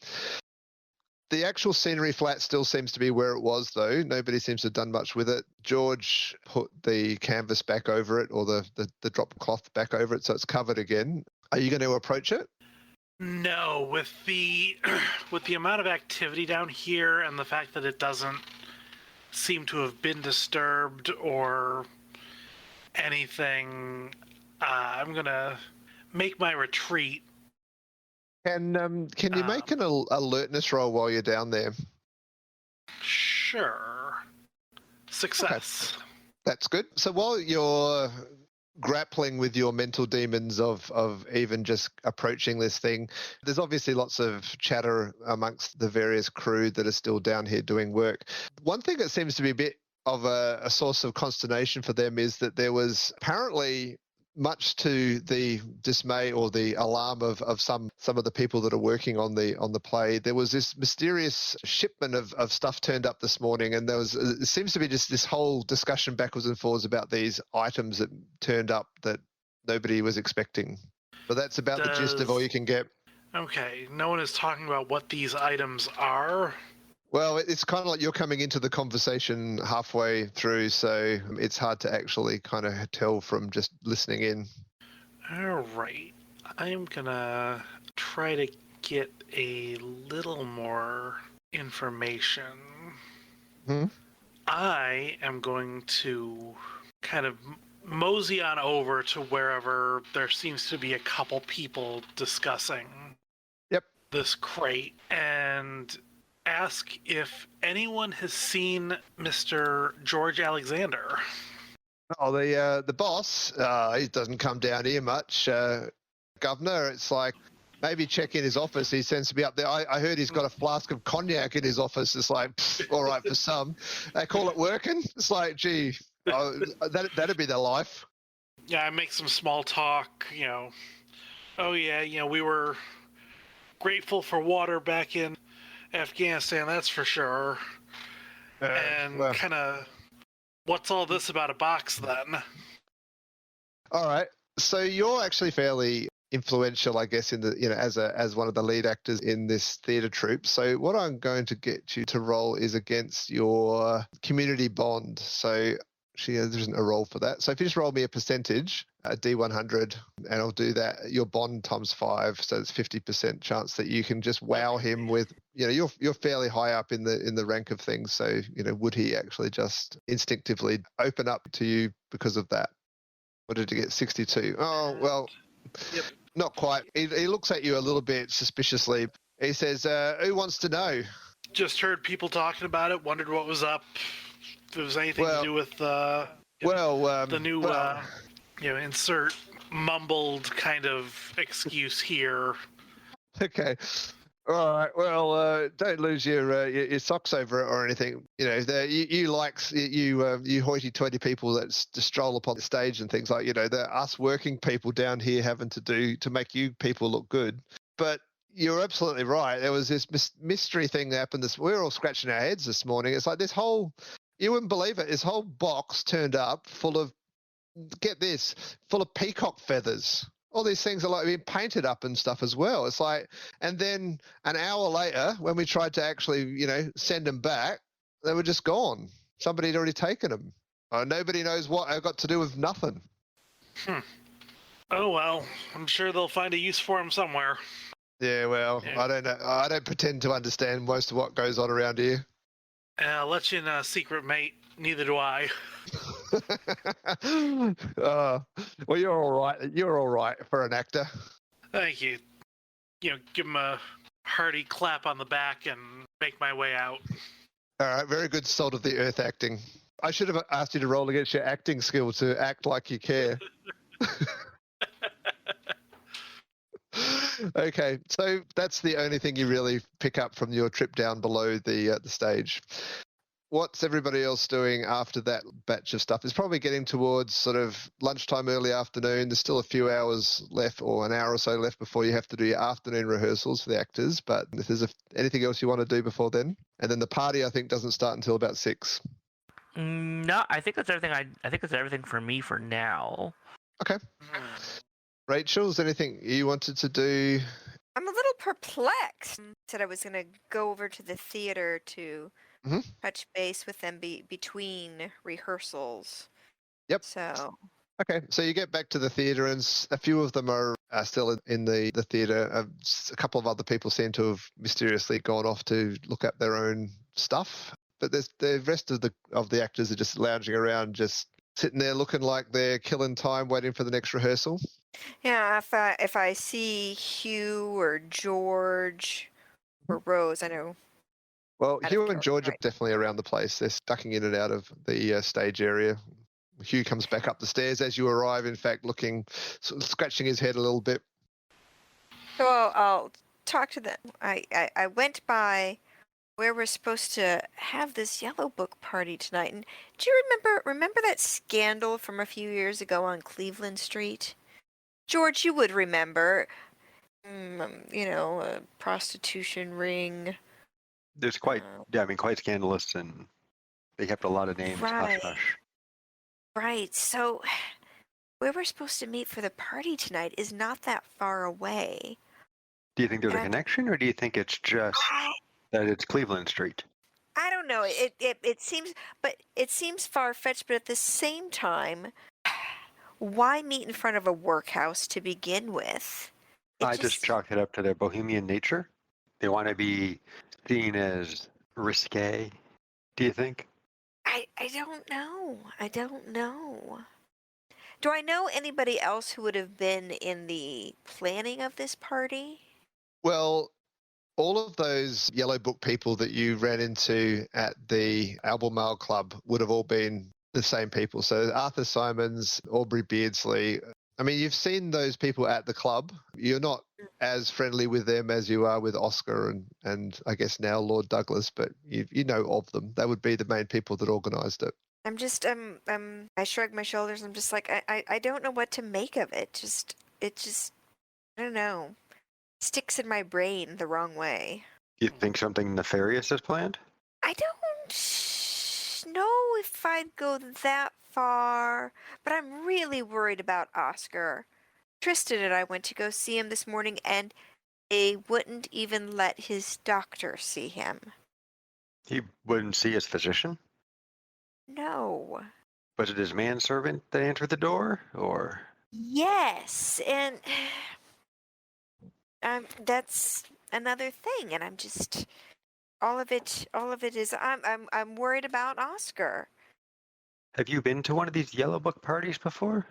The actual scenery flat still seems to be where it was, though. Nobody seems to have done much with it. George put the canvas back over it or the drop cloth back over it, so it's covered again. Are you going to approach it? No, with the amount of activity down here and the fact that it doesn't seem to have been disturbed or anything, I'm going to make my retreat. Can you make an alertness roll while you're down there? Sure. Success. Okay. That's good. So while you're grappling with your mental demons of even just approaching this thing, there's obviously lots of chatter amongst the various crew that are still down here doing work. One thing that seems to be a bit of a source of consternation for them is that there was apparently, much to the dismay or the alarm of some of the people that are working on the play, there was this mysterious shipment of stuff turned up this morning, and it seems to be just this whole discussion backwards and forwards about these items that turned up that nobody was expecting. But that's about the gist of all you can get. Okay, no one is talking about what these items are. Well, it's kind of like you're coming into the conversation halfway through, so it's hard to actually kind of tell from just listening in. All right. I'm going to try to get a little more information. I am going to kind of mosey on over to wherever there seems to be a couple people discussing this crate and ask if anyone has seen Mr. George Alexander. Oh, the boss, he doesn't come down here much, Governor. It's like, maybe check in his office. He sends me up there. I heard he's got a flask of cognac in his office. It's like, all right for some. They call it working. It's like, gee, that'd be their life. Yeah, I make some small talk, Oh, yeah, we were grateful for water back in Afghanistan, that's for sure. And kind of, what's all this about a box then? All right. So you're actually fairly influential, I guess, in the as one of the lead actors in this theatre troupe. So what I'm going to get you to roll is against your community bond. So there isn't a roll for that. So if you just roll me a percentage, a D100, and I'll do that, your bond times 5, so it's 50% chance that you can just wow him with, you're fairly high up in the rank of things. So, would he actually just instinctively open up to you because of that? Or did you get 62? Oh, well, Yep. not quite. He looks at you a little bit suspiciously. He says, who wants to know? Just heard people talking about it, wondered what was up. If it was anything to do with the new, insert mumbled kind of excuse here. Okay. All right. Well, don't lose your socks over it or anything. You hoity-toity people that just stroll upon the stage and things like, the us working people down here having to make you people look good. But you're absolutely right. There was this mystery thing that happened. We were all scratching our heads this morning. It's like this whole, you wouldn't believe it, this whole box turned up full of, get this, full of peacock feathers. All these things are like being painted up and stuff as well. It's like, and then an hour later, when we tried to actually, send them back, they were just gone. Somebody had already taken them. Nobody knows what I got to do with nothing. Oh, well, I'm sure they'll find a use for them somewhere. Yeah, well, yeah. I don't know. I don't pretend to understand most of what goes on around here. I'll let you in a secret, mate. Neither do I. Well, you're all right. You're all right for an actor. Thank you. Give him a hearty clap on the back and make my way out. All right, very good salt of the earth acting. I should have asked you to roll against your acting skill to act like you care. Okay, so that's the only thing you really pick up from your trip down below the stage. What's everybody else doing after that batch of stuff? It's probably getting towards sort of lunchtime, early afternoon. There's still a few hours left, or an hour or so left before you have to do your afternoon rehearsals for the actors. But if there's anything else you want to do before then, and then the party I think doesn't start until about 6. No, I think that's everything. I think that's everything for me for now. Okay. Rachel, is there anything you wanted to do? I'm a little perplexed. Said I was going to go over to the theater to touch base with them between rehearsals. Yep. So. Okay, so you get back to the theatre, and a few of them are still in the theatre. A couple of other people seem to have mysteriously gone off to look at their own stuff. But the rest of the actors are just lounging around, just sitting there looking like they're killing time, waiting for the next rehearsal. Yeah, if I see Hugh or George or Rose, I know. Well, Hugh and George are definitely around the place. They're ducking in and out of the stage area. Hugh comes back up the stairs as you arrive, in fact, looking, sort of scratching his head a little bit. So I'll talk to them. I went by where we're supposed to have this Yellow Book party tonight. And do you remember that scandal from a few years ago on Cleveland Street? George, you would remember, a prostitution ring. There's quite scandalous, and they kept a lot of names. Right. Hush. Right. So where we're supposed to meet for the party tonight is not that far away. Do you think there's a connection, or do you think it's just that it's Cleveland Street? I don't know. It seems far-fetched, but at the same time, why meet in front of a workhouse to begin with? I just chalk it up to their bohemian nature. They want to be seen as risque, do you think? I don't know. I don't know. Do I know anybody else who would have been in the planning of this party? Well, all of those Yellow Book people that you ran into at the Albemarle Club would have all been the same people. So Arthur Simons, Aubrey Beardsley. I mean, you've seen those people at the club. You're not as friendly with them as you are with Oscar and I guess now Lord Douglas, but you know of them. They would be the main people that organised it. I'm just I shrug my shoulders. I'm just like I don't know what to make of it. It just I don't know. Sticks in my brain the wrong way. You think something nefarious is planned? I don't know if I'd go that far, but I'm really worried about Oscar. Tristan and I went to go see him this morning, and they wouldn't even let his doctor see him. He wouldn't see his physician? No. Was it his manservant that answered the door, or? Yes, and that's another thing, and I'm just all of it is I'm worried about Oscar. Have you been to one of these Yellow Book parties before?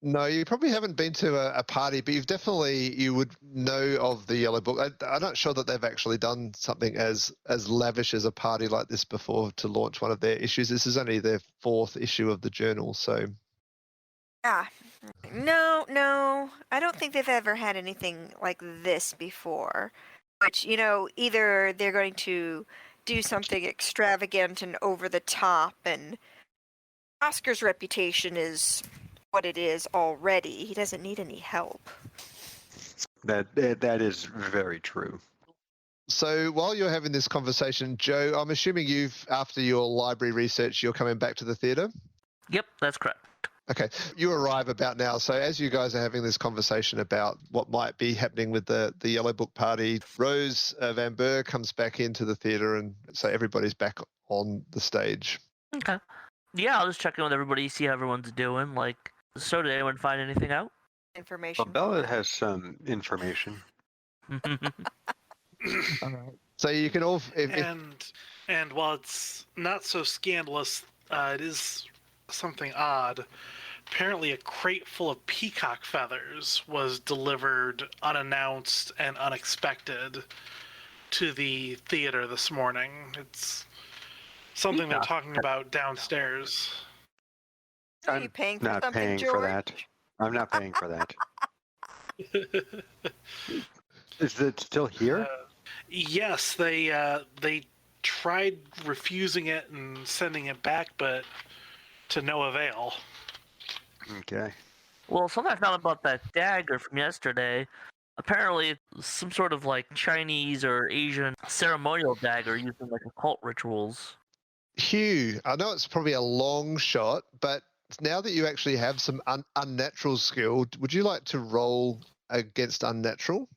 No, you probably haven't been to a party, but you would know of the Yellow Book. I'm not sure that they've actually done something as lavish as a party like this before to launch one of their issues. This is only their 4th issue of the journal, so. No, I don't think they've ever had anything like this before. Which, either they're going to do something extravagant and over the top, and Oscar's reputation is what it is already. He doesn't need any help. That is very true. So while you're having this conversation, Joe, I'm assuming after your library research, you're coming back to the theatre? Yep, that's correct. Okay, you arrive about now. So as you guys are having this conversation about what might be happening with the Yellow Book party, Rose Van Burr comes back into the theatre, and so everybody's back on the stage. Okay. Yeah, I'll just check in with everybody, see how everyone's doing. So did anyone find anything out? Information. Well, Bella has some information. All right. So you can all... And while it's not so scandalous, it is something odd. Apparently a crate full of peacock feathers was delivered unannounced and unexpected to the theater this morning. It's something they're talking about downstairs. Are you paying for not something, paying George? for that. I'm not paying for that. Is it still here? Yes, they tried refusing it and sending it back, but to no avail. Okay. Well, something I found about that dagger from yesterday. Apparently, it's some sort of Chinese or Asian ceremonial dagger used in occult rituals. Hugh, I know it's probably a long shot, but now that you actually have some unnatural skill, would you like to roll against unnatural?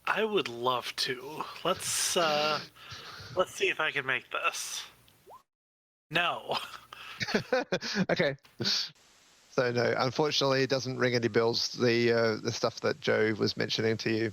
I would love to. Let's see if I can make this. No. Okay. So no, unfortunately, it doesn't ring any bells. The stuff that Joe was mentioning to you.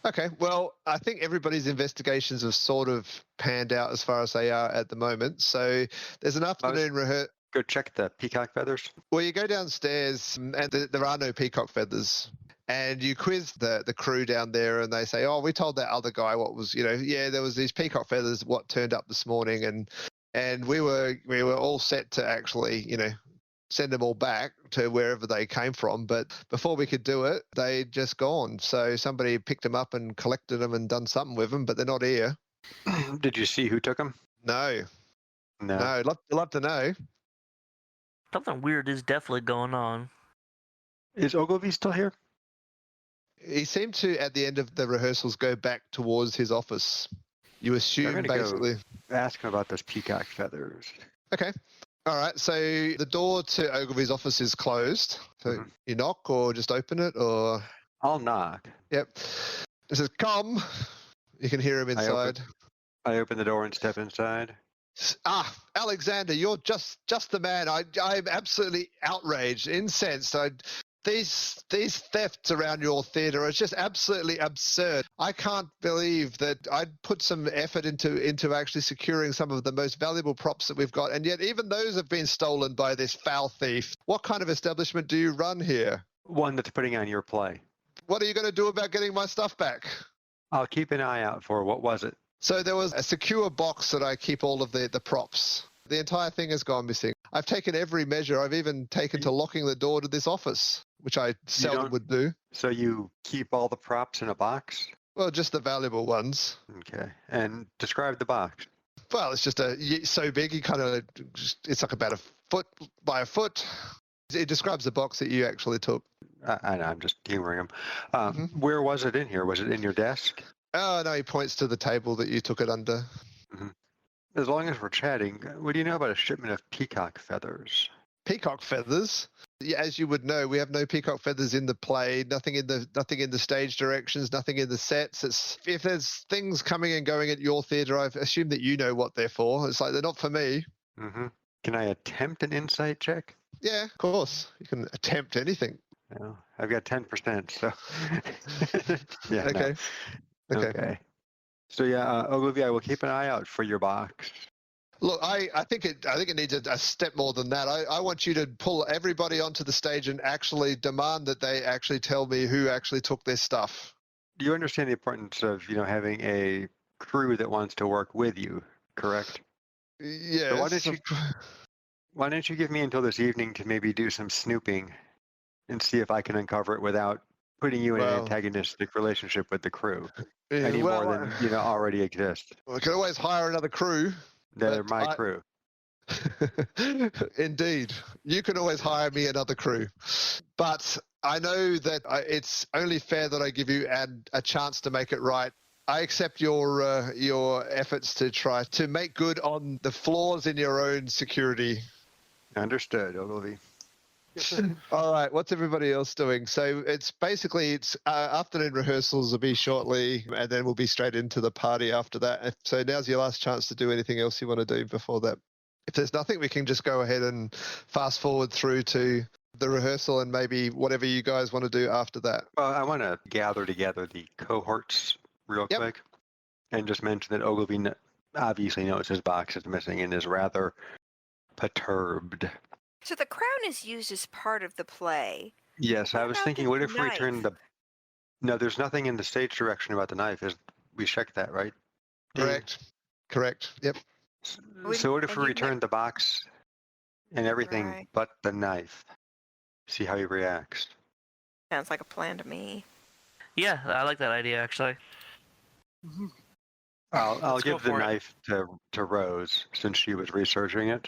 Okay, well, I think everybody's investigations have sort of panned out as far as they are at the moment. So there's an afternoon rehearsal. Go check the peacock feathers. Well, you go downstairs, and there are no peacock feathers. And you quiz the crew down there, and they say, "Oh, we told that other guy what was, there was these peacock feathers what turned up this morning, and we were all set to actually, send them all back to wherever they came from. But before we could do it, they'd just gone. So somebody picked them up and collected them and done something with them, but they're not here." Did you see who took them? No. No. I'd love to know. Something weird is definitely going on. Is Ogilvy still here? He seemed to, at the end of the rehearsals, go back towards his office. You assume, basically. Ask him about those peacock feathers. Okay. All right. So the door to Ogilvy's office is closed. So you knock or just open it, or? I'll knock. Yep. It says, "Come." You can hear him inside. I open the door and step inside. Alexander, you're just the man. I'm absolutely outraged, incensed. These thefts around your theatre are just absolutely absurd. I can't believe that I'd put some effort into actually securing some of the most valuable props that we've got, and yet even those have been stolen by this foul thief. What kind of establishment do you run here? One that's putting on your play. What are you going to do about getting my stuff back? I'll keep an eye out for. What was it? So there was a secure box that I keep all of the props. The entire thing has gone missing. I've taken every measure. I've even taken to locking the door to this office, which I seldom would do. So you keep all the props in a box? Well, just the valuable ones. Okay. And describe the box. Well, it's just so big, it's like about a foot by a foot. It describes the box that you actually took. I know, I'm just humoring him. Where was it in here? Was it in your desk? Oh, no, he points to the table that you took it under. Mm-hmm. As long as we're chatting, what do you know about a shipment of peacock feathers? Peacock feathers? Yeah, as you would know, we have no peacock feathers in the play. Nothing in the stage directions. Nothing in the sets. If there's things coming and going at your theatre, I've assumed that you know what they're for. It's like they're not for me. Mm-hmm. Can I attempt an insight check? Yeah, of course. You can attempt anything. No, I've got 10%, so yeah. Okay. No. Okay. Okay. So yeah, Ogilvy, I will keep an eye out for your box. Look, I think it needs a step more than that. I want you to pull everybody onto the stage and actually demand that they actually tell me who actually took their stuff. Do you understand the importance of having a crew that wants to work with you? Correct. Yeah. So why don't you give me until this evening to maybe do some snooping and see if I can uncover it without putting you in an antagonistic relationship with the crew any more than already exists. We can always hire another crew. They're my crew. Indeed. You can always hire me another crew. But I know that it's only fair that I give you a chance to make it right. I accept your efforts to try to make good on the flaws in your own security. Understood, Ogilvy. All right, what's everybody else doing? So it's afternoon rehearsals will be shortly, and then we'll be straight into the party after that. So now's your last chance to do anything else you want to do before that. If there's nothing, we can just go ahead and fast forward through to the rehearsal and maybe whatever you guys want to do after that. Well, I want to gather together the cohorts real quick and just mention that Ogilvy obviously knows his box is missing and is rather perturbed. So the crown is used as part of the play. Yes, I was thinking, what if we turn the... No, there's nothing in the stage direction about the knife. We checked that, right? Correct. Yep. So what if we return the box and everything but the knife? See how he reacts. Sounds like a plan to me. Yeah, I like that idea, actually. I'll give the knife to Rose since she was researching it.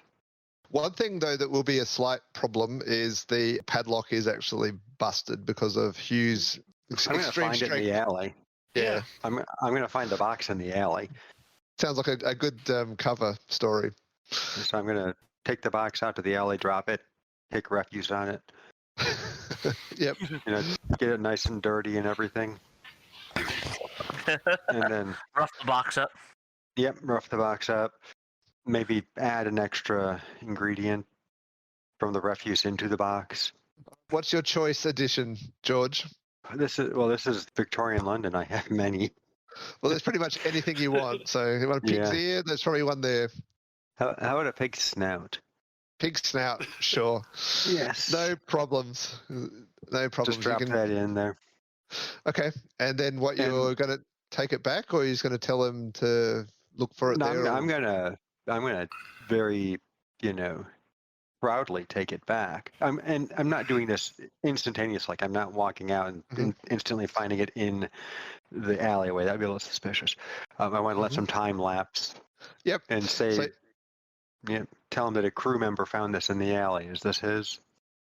One thing, though, that will be a slight problem is the padlock is actually busted because of Hugh's extreme strength. I'm going to find it in the alley. Yeah. I'm going to find the box in the alley. Sounds like a good cover story. So I'm going to take the box out to the alley, drop it, take refuse on it. Yep. Get it nice and dirty and everything. And then... Rough the box up. Yep, rough the box up. Maybe add an extra ingredient from the refuse into the box. What's your choice edition, George? This is Victorian London. I have many. Well, there's pretty much anything you want. So you want a pig's ear? There's probably one there. How about a pig's snout? Pig snout, sure. Yes. No problems. No problems. Just drop that in there. Okay. And then you're going to take it back, or you're just going to tell him to look for it there? I'm gonna very, proudly take it back. I'm not doing this instantaneous. Like I'm not walking out and instantly finding it in the alleyway. That'd be a little suspicious. I want to let some time lapse. Yep. And say, tell him that a crew member found this in the alley. Is this his?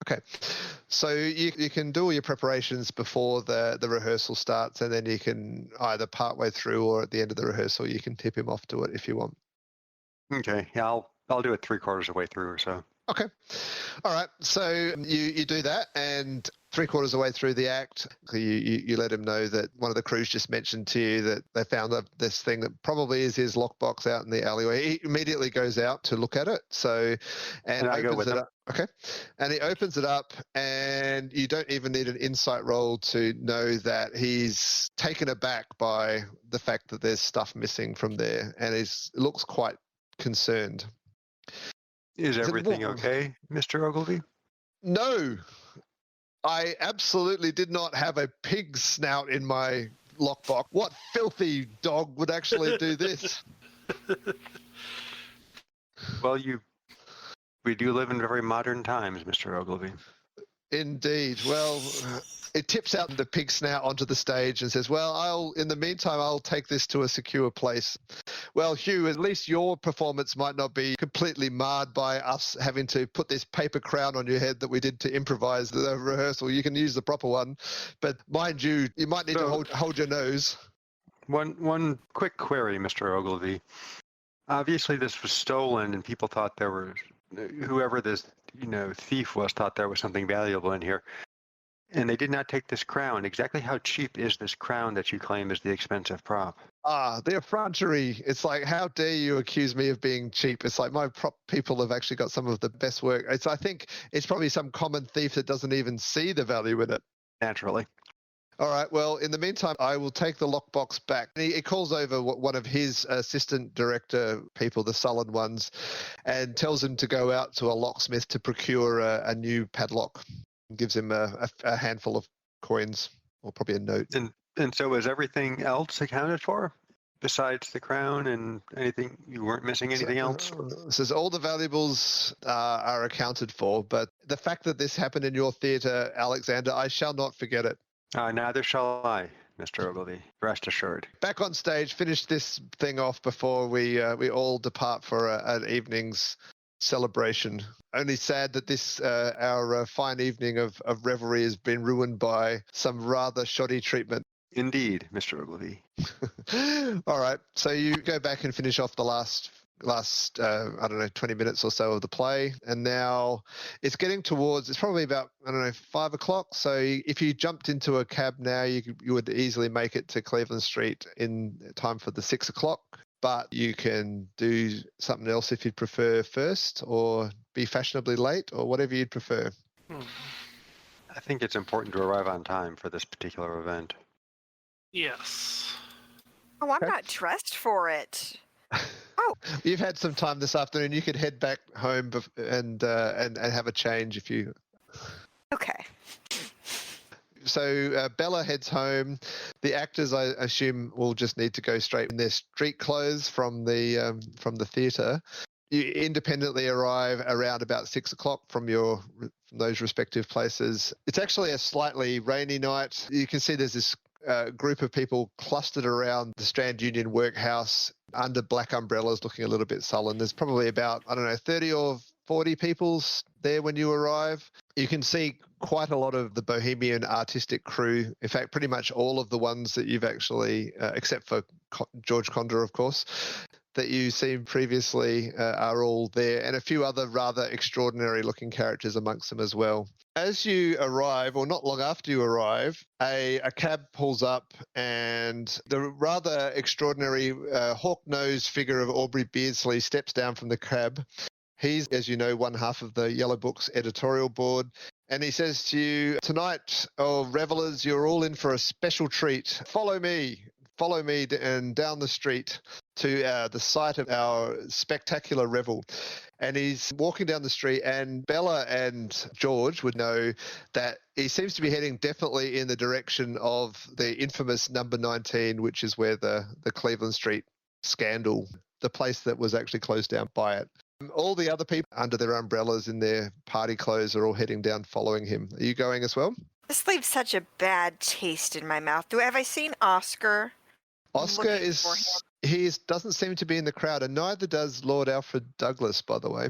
Okay. So you can do all your preparations before the rehearsal starts, and then you can either partway through or at the end of the rehearsal, you can tip him off to it if you want. Okay. Yeah, I'll do it 3/4 of the way through or so. Okay. All right. So you do that, and 3/4 of the way through the act, you let him know that one of the crews just mentioned to you that they found this thing that probably is his lockbox out in the alleyway. He immediately goes out to look at it. And I go with him. Okay. And he opens it up, and you don't even need an insight roll to know that he's taken aback by the fact that there's stuff missing from there, and looks quite concerned. Is everything okay, Mr. Ogilvy? No. I absolutely did not have a pig's snout in my lockbox. What filthy dog would actually do this? Well, we do live in very modern times, Mr. Ogilvy. Indeed. Well, it tips out the pig snout onto the stage and says, well, in the meantime, I'll take this to a secure place. Well, Hugh, at least your performance might not be completely marred by us having to put this paper crown on your head that we did to improvise the rehearsal. You can use the proper one. But mind you might need to hold your nose. One quick query, Mr. Ogilvy. Obviously, this was stolen, and people thought whoever this thief was thought there was something valuable in here. And they did not take this crown. Exactly how cheap is this crown that you claim is the expensive prop? The effrontery. It's like, how dare you accuse me of being cheap? It's like my prop people have actually got some of the best work. I think it's probably some common thief that doesn't even see the value in it. Naturally. All right. Well, in the meantime, I will take the lockbox back. He calls over one of his assistant director people, the sullen ones, and tells him to go out to a locksmith to procure a new padlock. Gives him a handful of coins, or probably a note. And so is everything else accounted for? Besides the crown and anything, you weren't missing anything else? Says all the valuables are accounted for, but the fact that this happened in your theatre, Alexander, I shall not forget it. Neither shall I, Mr. Ogilvy. Rest assured. Back on stage, finish this thing off before we all depart for an evening's celebration. Only sad that this our fine evening of revelry has been ruined by some rather shoddy treatment. Indeed, Mr. Ogilvy. All right, so you go back and finish off the last 20 minutes or so of the play, and now it's getting towards, it's probably about 5 o'clock. So if you jumped into a cab now, you would easily make it to Cleveland Street in time for the 6 o'clock, but you can do something else if you'd prefer first, or be fashionably late, or whatever you'd prefer. I think it's important to arrive on time for this particular event. Yes. Oh, I'm not dressed for it. Oh, You've had some time this afternoon. You could head back home and have a change if you. okay. So Bella heads home. The actors, I assume, will just need to go straight in their street clothes from the theatre. You independently arrive around about 6 o'clock from those respective places. It's actually a slightly rainy night. You can see there's this group of people clustered around the Strand Union workhouse under black umbrellas, looking a little bit sullen. There's probably about 30 or 40 people there when you arrive. You can see quite a lot of the bohemian artistic crew. In fact, pretty much all of the ones that you've actually, except for George Condor, of course, that you've seen previously are all there, and a few other rather extraordinary looking characters amongst them as well. As you arrive, or not long after you arrive, a cab pulls up, and the rather extraordinary hawk-nosed figure of Aubrey Beardsley steps down from the cab. He's, as you know, one half of the Yellow Book's editorial board, and he says to you, "Tonight, revelers, you're all in for a special treat. Follow me and down the street to the site of our spectacular revel." And he's walking down the street, and Bella and George would know that he seems to be heading definitely in the direction of the infamous number 19, which is where the Cleveland Street scandal, the place that was actually closed down by it. All the other people under their umbrellas in their party clothes are all heading down following him. Are you going as well? This leaves such a bad taste in my mouth. Have I seen Oscar? Oscar doesn't seem to be in the crowd, and neither does Lord Alfred Douglas, by the way.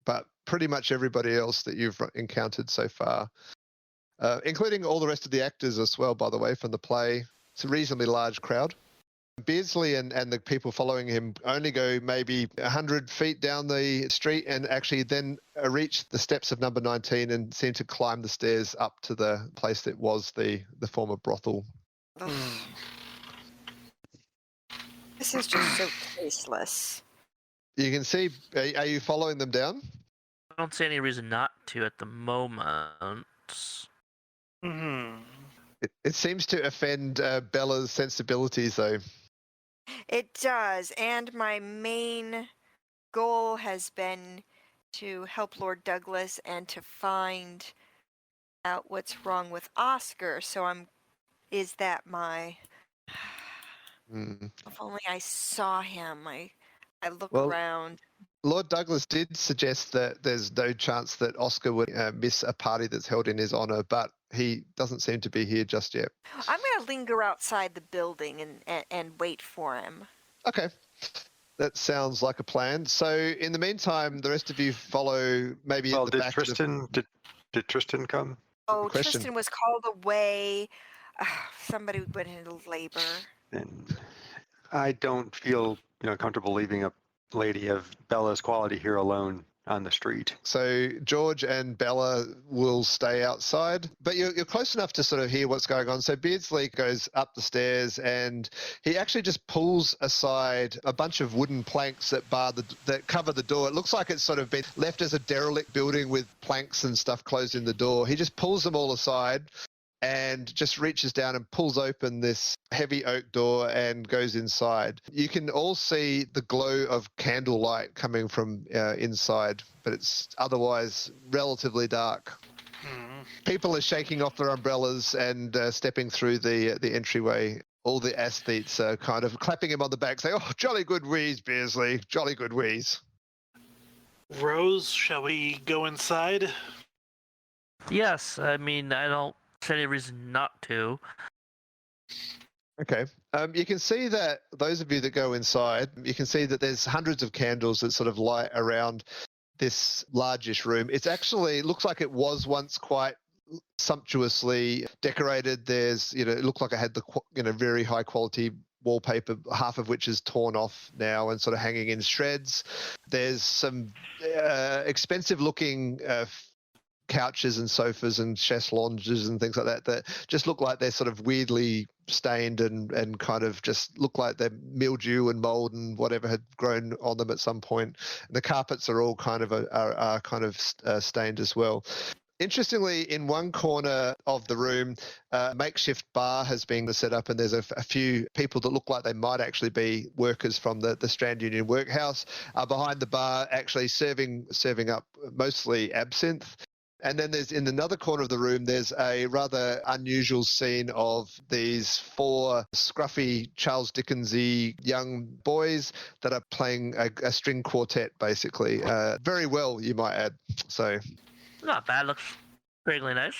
But pretty much everybody else that you've encountered so far, including all the rest of the actors as well, by the way, from the play. It's a reasonably large crowd. Beardsley and the people following him only go maybe 100 feet down the street and actually then reach the steps of number 19 and seem to climb the stairs up to the place that was the former brothel. This is just so tasteless. You can see, are you following them down? I don't see any reason not to at the moment. It seems to offend Bella's sensibilities, though. It does, and my main goal has been to help Lord Douglas and to find out what's wrong with Oscar. So is that my... If only I saw him. I look around. Lord Douglas did suggest that there's no chance that Oscar would miss a party that's held in his honour, but he doesn't seem to be here just yet. I'm going to linger outside the building and wait for him. Okay. That sounds like a plan. So in the meantime, the rest of you follow maybe at the back. Did Tristan come? Oh, Tristan was called away. Somebody went into labor. And I don't feel comfortable leaving a lady of Bella's quality here alone on the street. So George and Bella will stay outside, but you're close enough to sort of hear what's going on. So Beardsley goes up the stairs and he actually just pulls aside a bunch of wooden planks that that cover the door. It looks like it's sort of been left as a derelict building with planks and stuff closed in the door. He just pulls them all aside and just reaches down and pulls open this heavy oak door and goes inside. You can all see the glow of candlelight coming from inside, but it's otherwise relatively dark. People are shaking off their umbrellas and stepping through the entryway. All the aesthetes are kind of clapping him on the back, saying, "Oh, jolly good wheeze, Beardsley, jolly good wheeze." Rose, shall we go inside? Yes, I mean, I don't see any reason not to. Okay. You can see that those of you that go inside, you can see that there's hundreds of candles that sort of light around this largish room. It's actually looks like it was once quite sumptuously decorated. There's, it looked like it had the, very high quality wallpaper, half of which is torn off now and sort of hanging in shreds. There's some expensive looking couches and sofas and chaises lounges and things like that just look like they're sort of weirdly stained and kind of just look like they're mildew and mold and whatever had grown on them at some point. And the carpets are all kind of stained as well. Interestingly, in one corner of the room, a makeshift bar has been set up, and there's a few people that look like they might actually be workers from the Strand Union Workhouse behind the bar, actually serving up mostly absinthe. And then there's in another corner of the room, there's a rather unusual scene of these 4 scruffy Charles Dickensy young boys that are playing a string quartet, basically. Very well, you might add. So, not bad. Looks vaguely nice.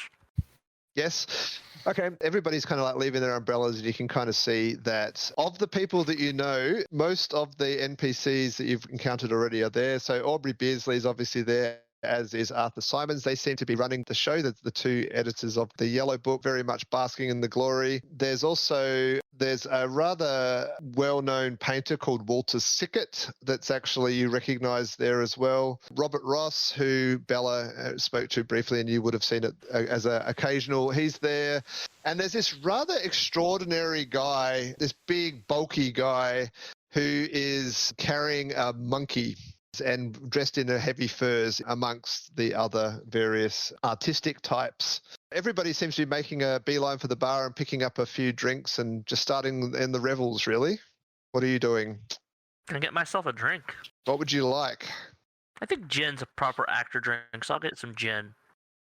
Yes. Okay, everybody's kind of like leaving their umbrellas, and you can kind of see that of the people that you know, most of the NPCs that you've encountered already are there. So Aubrey Beardsley is obviously there, as is Arthur Simons. They seem to be running the show. The 2 editors of the Yellow Book, very much basking in the glory. There's a rather well-known painter called Walter Sickett that's actually you recognise there as well. Robert Ross, who Bella spoke to briefly, and you would have seen it as an occasional. He's there. And there's this rather extraordinary guy, this big, bulky guy, who is carrying a monkey and dressed in a heavy furs amongst the other various artistic types. Everybody seems to be making a beeline for the bar and picking up a few drinks and just starting in the revels, really. What are you doing? Gonna get myself a drink. What would you like? I think gin's a proper actor drink, so I'll get some gin.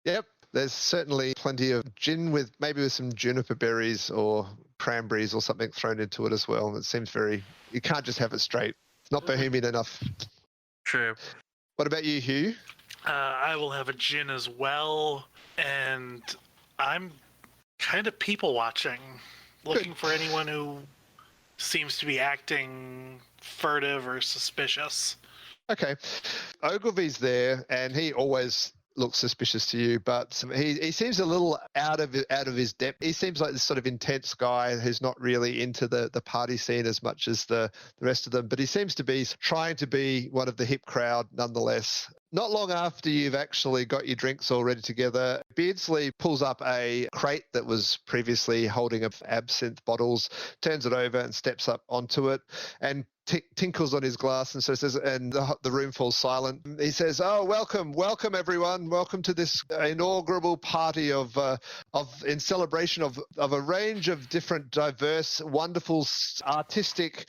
Yep, there's certainly plenty of gin with some juniper berries or cranberries or something thrown into it as well. It seems you can't just have it straight. It's not bohemian enough. True. What about you, Hugh? I will have a gin as well, and I'm kind of people watching, looking for anyone who seems to be acting furtive or suspicious. Okay. Ogilvy's there, and he always looks suspicious to you, but he seems a little out of his depth. He seems like this sort of intense guy who's not really into the party scene as much as the rest of them, but he seems to be trying to be one of the hip crowd nonetheless. Not long after you've actually got your drinks all ready together, Beardsley pulls up a crate that was previously holding absinthe bottles, turns it over and steps up onto it and tinkles on his glass and says, and the room falls silent. He says, "Oh, welcome everyone. Welcome to this inaugural party in celebration of a range of different diverse, wonderful, artistic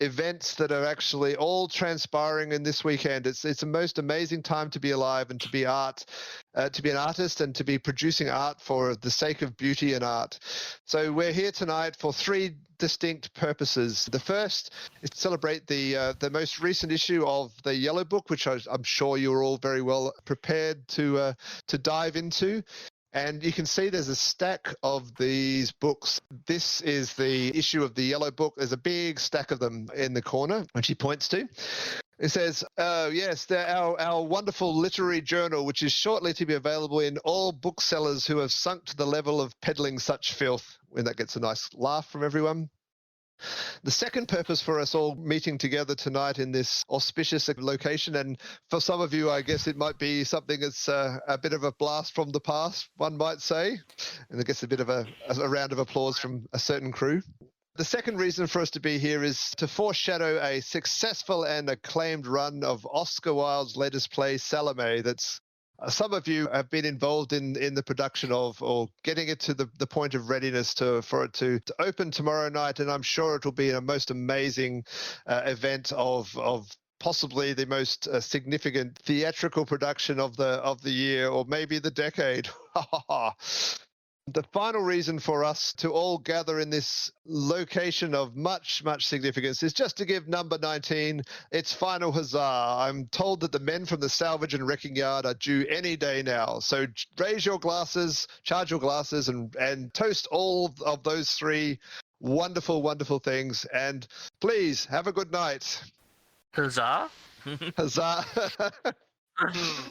events that are actually all transpiring in this weekend. It's a most amazing time to be alive and to be to be an artist and to be producing art for the sake of beauty and art. So we're here tonight for 3 distinct purposes. The first is to celebrate the most recent issue of the Yellow Book, which I'm sure you're all very well prepared to dive into. And you can see there's a stack of these books. This is the issue of the Yellow Book. There's a big stack of them in the corner, which he points to. It says, yes, they're our wonderful literary journal, which is shortly to be available in all booksellers who have sunk to the level of peddling such filth. And that gets a nice laugh from everyone. the second purpose for us all meeting together tonight in this auspicious location, and for some of you, I guess it might be something that's a bit of a blast from the past, one might say, and I guess a bit of a round of applause from a certain crew. The second reason for us to be here is to foreshadow a successful and acclaimed run of Oscar Wilde's latest play, Salomé, that's some of you have been involved in the production of, or getting it to the point of readiness for it to open tomorrow night, and I'm sure it will be a most amazing event of possibly the most significant theatrical production of the year, or maybe the decade. The final reason for us to all gather in this location of much, much significance is just to give number 19 its final huzzah. I'm told that the men from the salvage and wrecking yard are due any day now. So raise your glasses, charge your glasses, and toast all of those three wonderful, wonderful things. And please have a good night. Huzzah! Huzzah.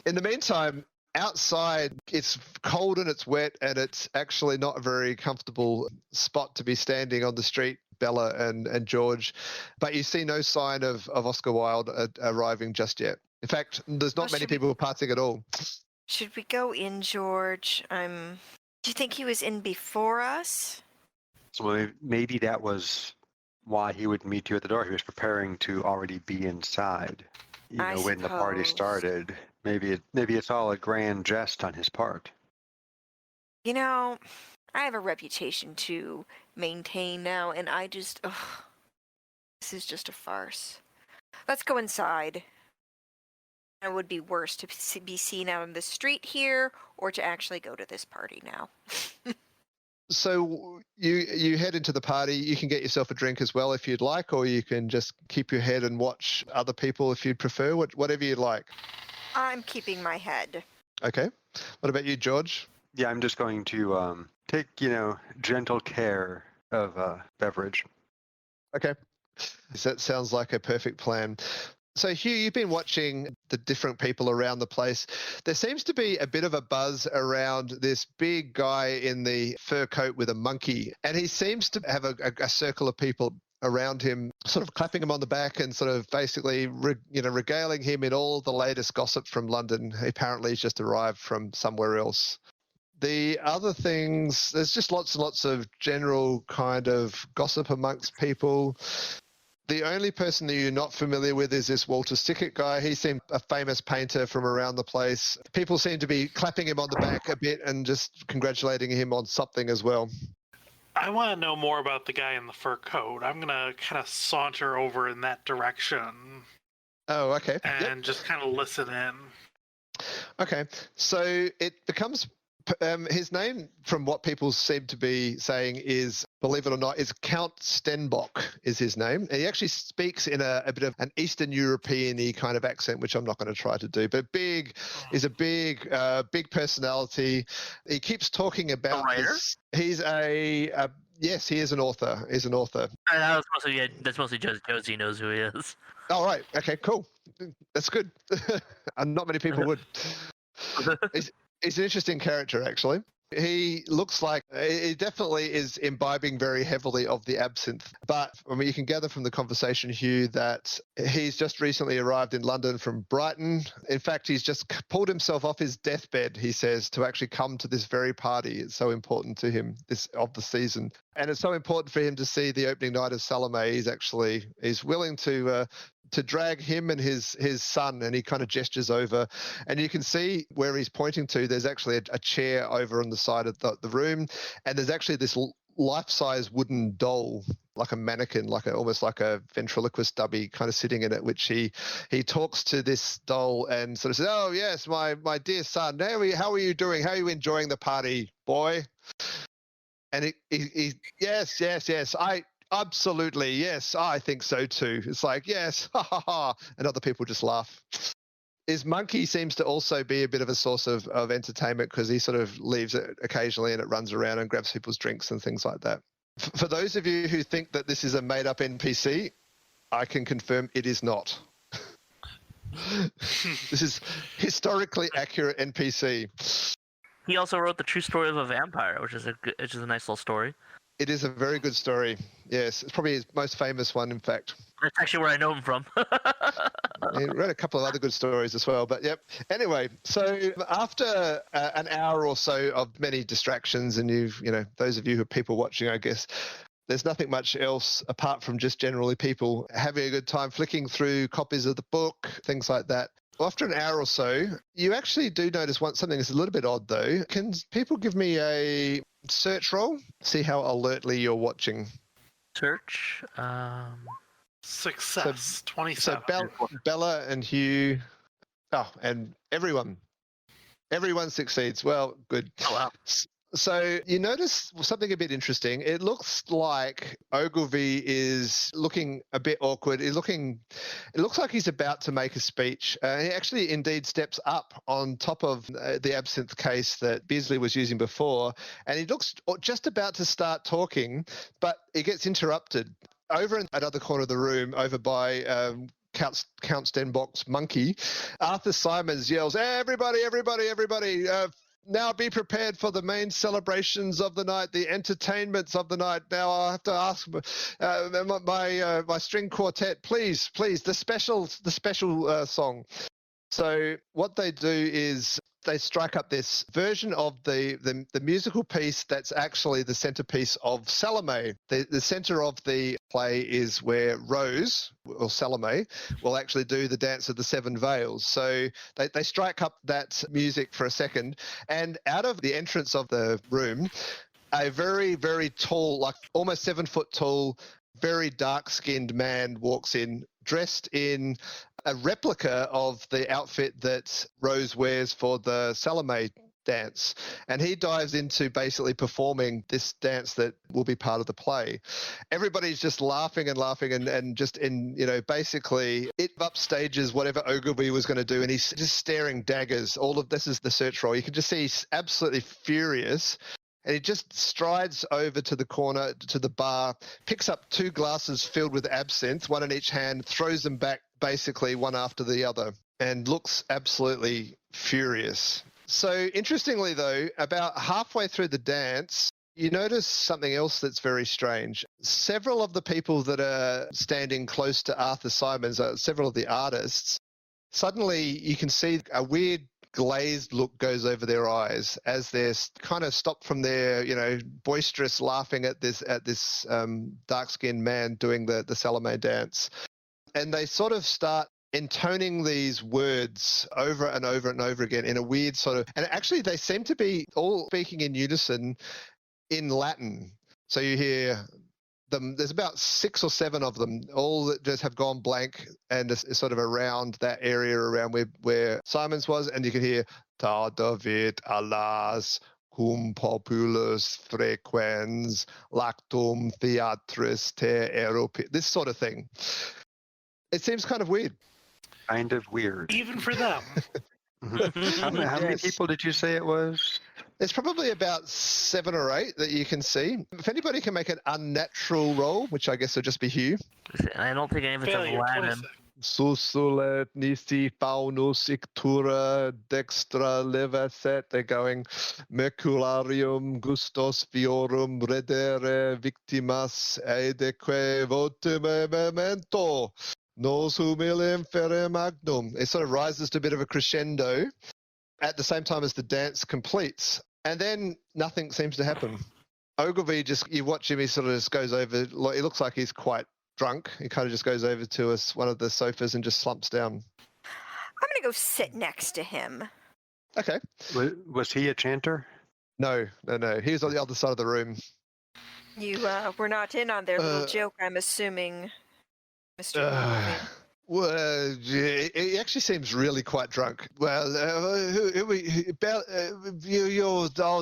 In the meantime, outside, it's cold and it's wet, and it's actually not a very comfortable spot to be standing on the street, Bella and George. But you see no sign of Oscar Wilde arriving just yet. In fact, there's not many people passing at all. Should we go in, George? Do you think he was in before us? So maybe that was why he would meet you at the door. He was preparing to already be inside, when the party started. Maybe it's all a grand jest on his part. I have a reputation to maintain now, and this is just a farce. Let's go inside. It would be worse to be seen out on the street here, or to actually go to this party now. So you head into the party. You can get yourself a drink as well if you'd like, or you can just keep your head and watch other people if you'd prefer, whatever you'd like. I'm keeping my head. Okay. What about you, George? Yeah, I'm just going to take, gentle care of beverage. Okay. That sounds like a perfect plan. So, Hugh, you've been watching the different people around the place. There seems to be a bit of a buzz around this big guy in the fur coat with a monkey, and he seems to have a circle of people around him, sort of clapping him on the back and sort of basically, regaling him in all the latest gossip from London. Apparently, he's just arrived from somewhere else. The other things, there's just lots and lots of general kind of gossip amongst people. The only person that you're not familiar with is this Walter Stickett guy. He seemed a famous painter from around the place. People seem to be clapping him on the back a bit and just congratulating him on something as well. I want to know more about the guy in the fur coat. I'm going to kind of saunter over in that direction. Oh, okay. And just kind of listen in. Okay. So it becomes... his name, from what people seem to be saying, is, believe it or not, is Count Stenbock is his name. And he actually speaks in a bit of an Eastern European-y kind of accent, which I'm not going to try to do. But is a big personality. He keeps talking about... A writer? He's yes, he is an author. He's an author. That's mostly Josie knows who he is. Oh, right. Okay, cool. That's good. And not many people would. He's an interesting character, actually. He looks like he definitely is imbibing very heavily of the absinthe. But you can gather from the conversation, Hugh, that he's just recently arrived in London from Brighton. In fact, he's just pulled himself off his deathbed, he says, to actually come to this very party. It's so important to him, of the season. And it's so important for him to see the opening night of Salomé. He's willing to drag him and his son, and he kind of gestures over, and you can see where he's pointing to. There's actually a chair over on the side of the room, and there's actually this life-size wooden doll, like a mannequin, almost like a ventriloquist dummy, kind of sitting in it, which he talks to this doll and sort of says, "Oh yes, my dear son, how are you doing? How are you enjoying the party, boy?" And he yes, absolutely, yes, I think so too. It's like, yes, ha ha ha, and other people just laugh. His monkey seems to also be a bit of a source of entertainment, because he sort of leaves it occasionally and it runs around and grabs people's drinks and things like that. For those of you who think that this is a made-up NPC, I can confirm it is not. This is historically accurate NPC. He also wrote The True Story of a Vampire, which is a nice little story. It is a very good story. Yes, it's probably his most famous one, in fact. That's actually where I know him from. He wrote a couple of other good stories as well, but yep. Anyway, so after an hour or so of many distractions, and those of you who are people watching, I guess, there's nothing much else apart from just generally people having a good time flicking through copies of the book, things like that. After an hour or so, you actually do notice something that's a little bit odd, though. Can people give me a search roll? See how alertly you're watching. Search. Success, 27. So Bella and Hugh, and everyone succeeds. Well, good. Oh, wow. So you notice something a bit interesting. It looks like Ogilvy is looking a bit awkward. It looks like he's about to make a speech. He actually indeed steps up on top of the absinthe case that Beasley was using before, and he looks just about to start talking, but he gets interrupted. Over in another corner of the room, over by Count Stenbock's monkey, Arthur Simons yells, everybody, now be prepared for the main celebrations of the night, the entertainments of the night. Now I'll have to ask my string quartet, please, the special song. So what they do is they strike up this version of the musical piece that's actually the centerpiece of Salomé. The center of the play is where Rose, or Salomé, will actually do the Dance of the Seven Veils. So they strike up that music for a second, and out of the entrance of the room, a very, very tall, like almost 7 foot tall, very dark-skinned man walks in, dressed in a replica of the outfit that Rose wears for the Salomé dance. And he dives into basically performing this dance that will be part of the play. Everybody's just laughing and just basically it upstages whatever Ogilvy was going to do. And he's just staring daggers. All of this is the search roll. You can just see he's absolutely furious. And he just strides over to the corner, to the bar, picks up 2 glasses filled with absinthe, one in each hand, throws them back basically one after the other, and looks absolutely furious. So interestingly, though, about halfway through the dance, you notice something else that's very strange. Several of the people that are standing close to Arthur Simons, several of the artists, suddenly you can see a weird glazed look goes over their eyes as they're kind of stopped from their, boisterous laughing at this dark-skinned man doing the Salomé dance. And they sort of start intoning these words over and over and over again in a weird sort of, and actually they seem to be all speaking in unison in Latin. So you hear them, there's about 6 or 7 of them, all that just have gone blank and is sort of around that area around where Simons was, and you can hear Ta David alas cum populus frequens lactum theatris te Europe, this sort of thing. It seems kind of weird. Kind of weird. Even for them. How many people did you say it was? There's probably about 7 or 8 that you can see. If anybody can make an unnatural roll, which I guess would just be Hugh. I don't think any of it's in Failure, Latin. 26. Susulet nisi faunus ictura dextra levaset. They're going mecularium gustos viorum redere victimas edeque votum memento. Nos humilem fere magnum. It sort of rises to a bit of a crescendo at the same time as the dance completes. And then nothing seems to happen. Ogilvy you watch him, he sort of just goes over, it looks like he's quite drunk. He kind of just goes over to one of the sofas and just slumps down. I'm going to go sit next to him. Okay. Was he a chanter? No. He was on the other side of the room. You were not in on their little joke, I'm assuming, Mr. Ogilvy. Well, he actually seems really quite drunk. Well,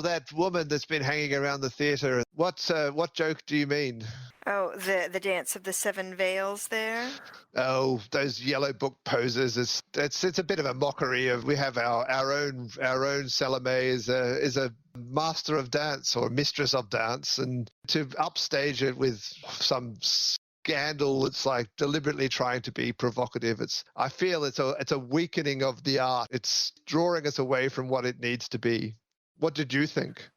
that woman that's been hanging around the theatre. What joke do you mean? Oh, the Dance of the Seven Veils there? Oh, those yellow book poses. It's a bit of a mockery of we have our own Salomé is a master of dance or mistress of dance, and to upstage it with some scandal, it's like deliberately trying to be provocative. I feel it's a weakening of the art. It's drawing us away from what it needs to be. What did you think?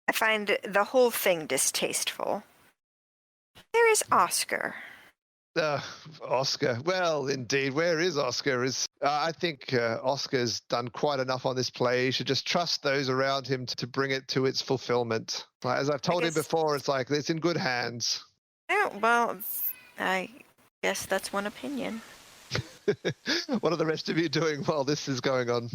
I find the whole thing distasteful. There is Oscar. Oscar. Well, indeed, where is Oscar? I think Oscar's done quite enough on this play. He should just trust those around him to bring it to its fulfillment. Like, as I've told him before, it's like it's in good hands. Yeah, well, I guess that's one opinion. What are the rest of you doing while this is going on?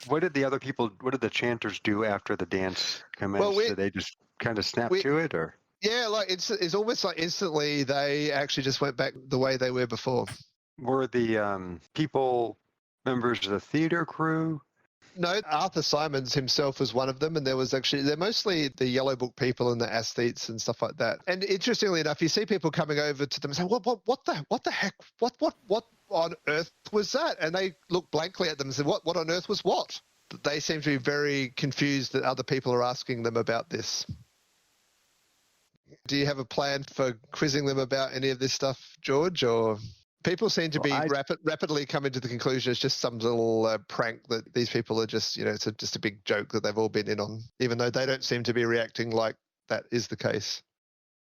What did the chanters do after the dance commenced? Well, did they just kind of snap to it, or? Yeah, like it's almost like instantly they actually just went back the way they were before. Were the people members of the theater crew? No, Arthur Symons himself was one of them, and they're mostly the Yellow Book people and the Aesthetes and stuff like that. And interestingly enough, you see people coming over to them and say, "What the heck? What on earth was that?" And they look blankly at them and say, "What on earth was what?" They seem to be very confused that other people are asking them about this. Do you have a plan for quizzing them about any of this stuff, George, or? People seem to be rapidly coming to the conclusion it's just some little prank that these people are just, it's just a big joke that they've all been in on, even though they don't seem to be reacting like that is the case.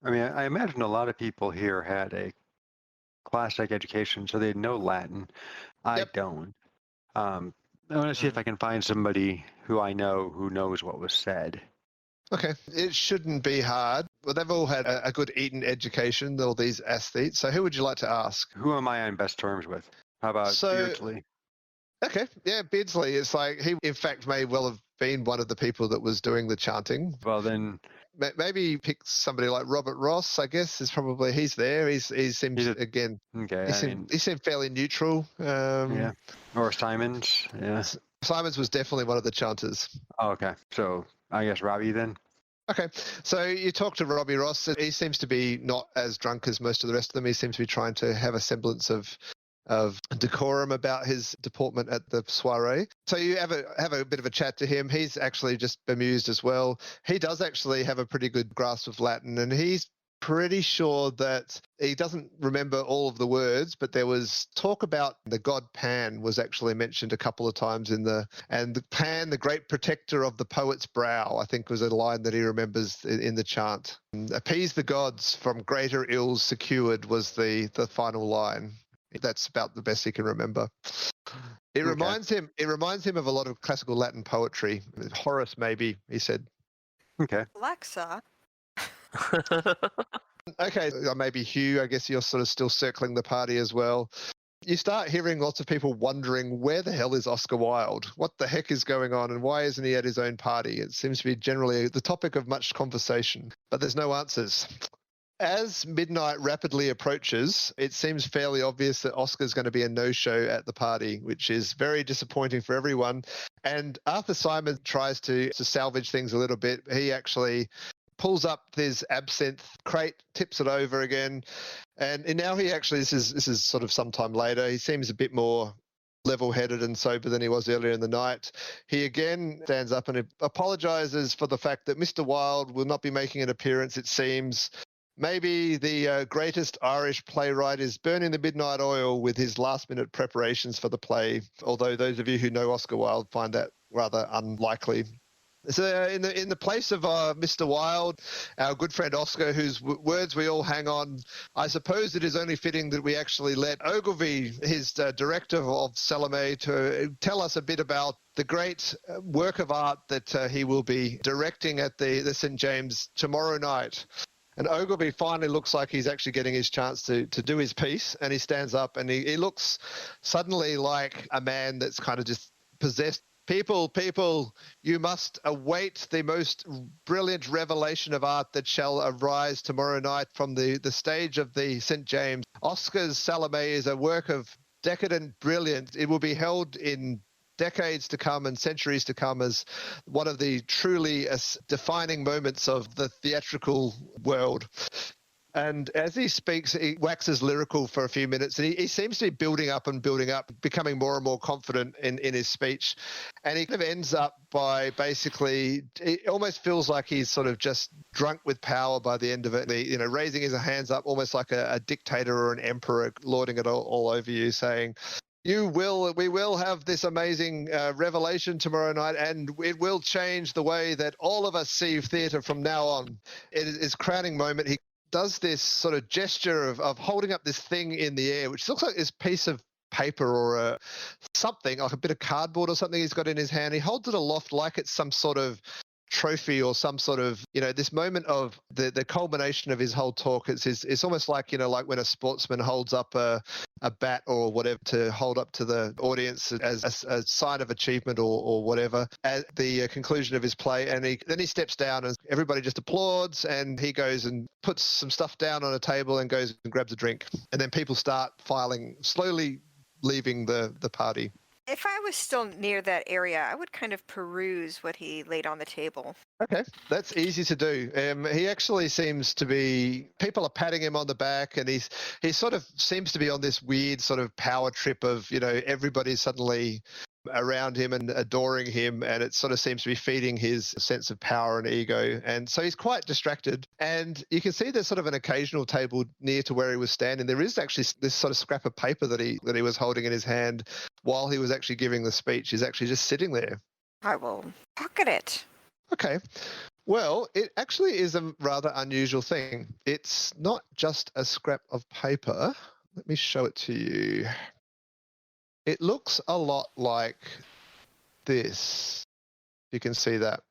I mean, I imagine a lot of people here had a classic education, so they know Latin. I don't. I want to see if I can find somebody who I know who knows what was said. Okay, it shouldn't be hard. Well, they've all had a good Eton education, all these aesthetes. So who would you like to ask? Who am I on best terms with? How about Beardsley? Okay, yeah, Beardsley. It's like he, in fact, may well have been one of the people that was doing the chanting. Well, then maybe pick somebody like Robert Ross. I guess is probably he's there. He seems again. Okay, he seemed fairly neutral. Yeah, or Simons. Yeah, Simons was definitely one of the chanters. Oh, okay. So I guess Robbie then. Okay, so you talk to Robbie Ross. He seems to be not as drunk as most of the rest of them. He seems to be trying to have a semblance of decorum about his deportment at the soiree. So you have a bit of a chat to him. He's actually just bemused as well. He does actually have a pretty good grasp of Latin, and he's pretty sure that he doesn't remember all of the words, but there was talk about the god Pan was actually mentioned a couple of times and the Pan, the great protector of the poet's brow, I think was a line that he remembers in the chant. Appease the gods, from greater ills secured was the final line. That's about the best he can remember. It reminds him of a lot of classical Latin poetry. Horace, maybe, he said. Okay. Alexa. Okay, maybe Hugh, I guess you're sort of still circling the party as well. You start hearing lots of people wondering, where the hell is Oscar Wilde? What the heck is going on, and why isn't he at his own party? It seems to be generally the topic of much conversation, but there's no answers. As midnight rapidly approaches, it seems fairly obvious that Oscar's going to be a no-show at the party, which is very disappointing for everyone. And Arthur Simon tries to salvage things a little bit. He actually pulls up his absinthe crate, tips it over again, and now he actually, this is sort of sometime later, he seems a bit more level-headed and sober than he was earlier in the night. He again stands up and apologizes for the fact that Mr. Wilde will not be making an appearance, it seems. Maybe the greatest Irish playwright is burning the midnight oil with his last-minute preparations for the play, although those of you who know Oscar Wilde find that rather unlikely. So in the place of Mr. Wilde, our good friend Oscar, whose words we all hang on, I suppose it is only fitting that we actually let Ogilvy, his director of Salomé, to tell us a bit about the great work of art that he will be directing at the St. James tomorrow night. And Ogilvy finally looks like he's actually getting his chance to do his piece, and he stands up and he looks suddenly like a man that's kind of just possessed. People, you must await the most brilliant revelation of art that shall arise tomorrow night from the stage of the St. James. Oscar's Salomé is a work of decadent brilliance. It will be held in decades to come and centuries to come as one of the truly defining moments of the theatrical world. And as he speaks, he waxes lyrical for a few minutes, and he seems to be building up, becoming more and more confident in his speech. And he kind of ends up by basically, it almost feels like he's sort of just drunk with power by the end of it. Raising his hands up almost like a dictator or an emperor, lording it all over you, saying, we will have this amazing revelation tomorrow night, and it will change the way that all of us see theatre from now on. It is his crowning moment. He does this sort of gesture of holding up this thing in the air, which looks like this piece of paper or something, like a bit of cardboard or something he's got in his hand. He holds it aloft like it's some sort of trophy or some sort of, this moment of the culmination of his whole talk. It's almost like, like when a sportsman holds up a bat or whatever to hold up to the audience as a sign of achievement or whatever at the conclusion of his play. And then he steps down and everybody just applauds, and he goes and puts some stuff down on a table and goes and grabs a drink. And then people start filing, slowly leaving the party. If I was still near that area, I would kind of peruse what he laid on the table. Okay, that's easy to do. He actually seems to be, people are patting him on the back, and he sort of seems to be on this weird sort of power trip of, everybody's suddenly around him and adoring him, and it sort of seems to be feeding his sense of power and ego. And so he's quite distracted, and you can see there's sort of an occasional table near to where he was standing. There is actually this sort of scrap of paper that he was holding in his hand while he was actually giving the speech. He's actually just sitting there. I will pocket it. Okay. Well, it actually is a rather unusual thing. It's not just a scrap of paper. Let me show it to you. It looks a lot like this. You can see that.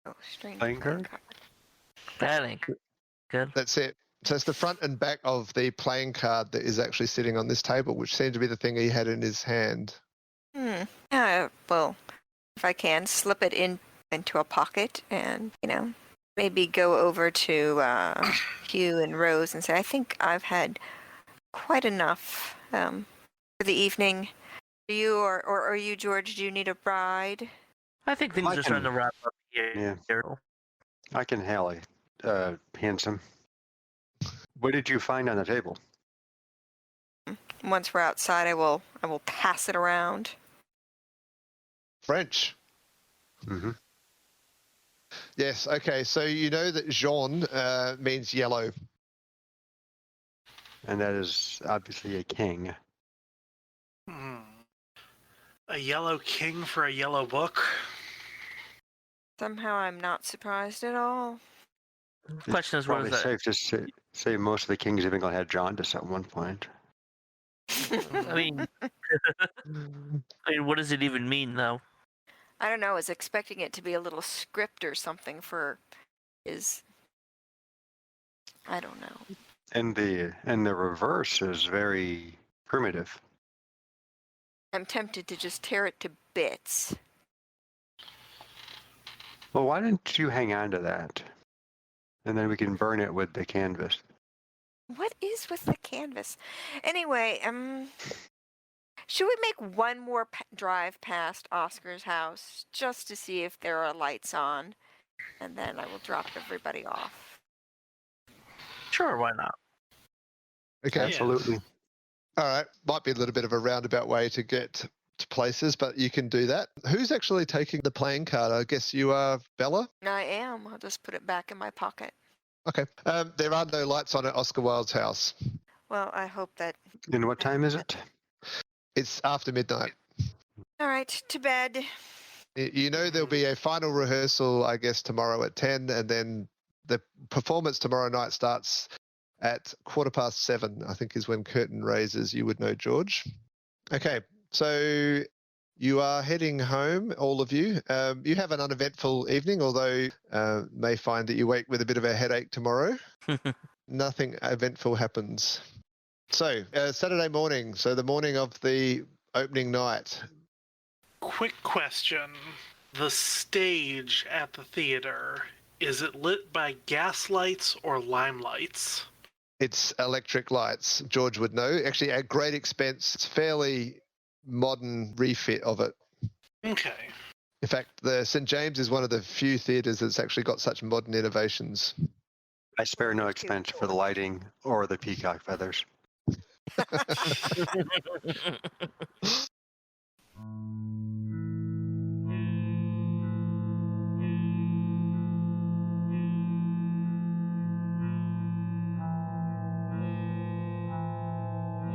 Oh, strange. Playing card? That ain't good. That's it. So it's the front and back of the playing card that is actually sitting on this table, which seemed to be the thing he had in his hand. Well, if I can, slip it into a pocket and, maybe go over to Hugh and Rose and say, I think I've had quite enough for the evening. Do you or are you, George, do you need a ride? I think things are starting to wrap up here. Yeah. I can hail it, handsome. What did you find on the table? Once we're outside, I will pass it around. French. Mm-hmm. Yes, okay. So you know that jaune means yellow. And that is obviously a king. A yellow king for a yellow book? Somehow I'm not surprised at all. The question is, what is Probably that? safe to say most of the kings of England had jaundice at one point. I mean, what does it even mean, though? I don't know. I was expecting it to be a little script or something for his. I don't know. And the reverse is very primitive. I'm tempted to just tear it to bits. Well, why didn't you hang on to that? And then we can burn it with the canvas. What is with the canvas? Anyway, should we make one more drive past Oscar's house just to see if there are lights on? And then I will drop everybody off. Sure, why not? Okay. Absolutely. All right. Might be a little bit of a roundabout way to get to places, but you can do that. Who's actually taking the playing card? I guess you are, Bella? I am. I'll just put it back in my pocket. Okay. There are no lights on at Oscar Wilde's house. Well, I hope that... And what time is it? It's after midnight. All right, to bed. You know there'll be a final rehearsal, I guess, tomorrow at 10, and then the performance tomorrow night starts at 7:15, I think is when curtain raises. You would know, George. Okay, so you are heading home, all of you. You have an uneventful evening, although may find that you wake with a bit of a headache tomorrow. Nothing eventful happens. So, Saturday morning, so the morning of the opening night. Quick question. The stage at the theater, is it lit by gas lights or lime lights? It's electric lights, George would know. Actually, at great expense. It's fairly modern refit of it. Okay. In fact, the St. James is one of the few theatres that's actually got such modern innovations. I spare no expense for the lighting or the peacock feathers.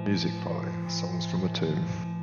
Music by Songs from a Tomb.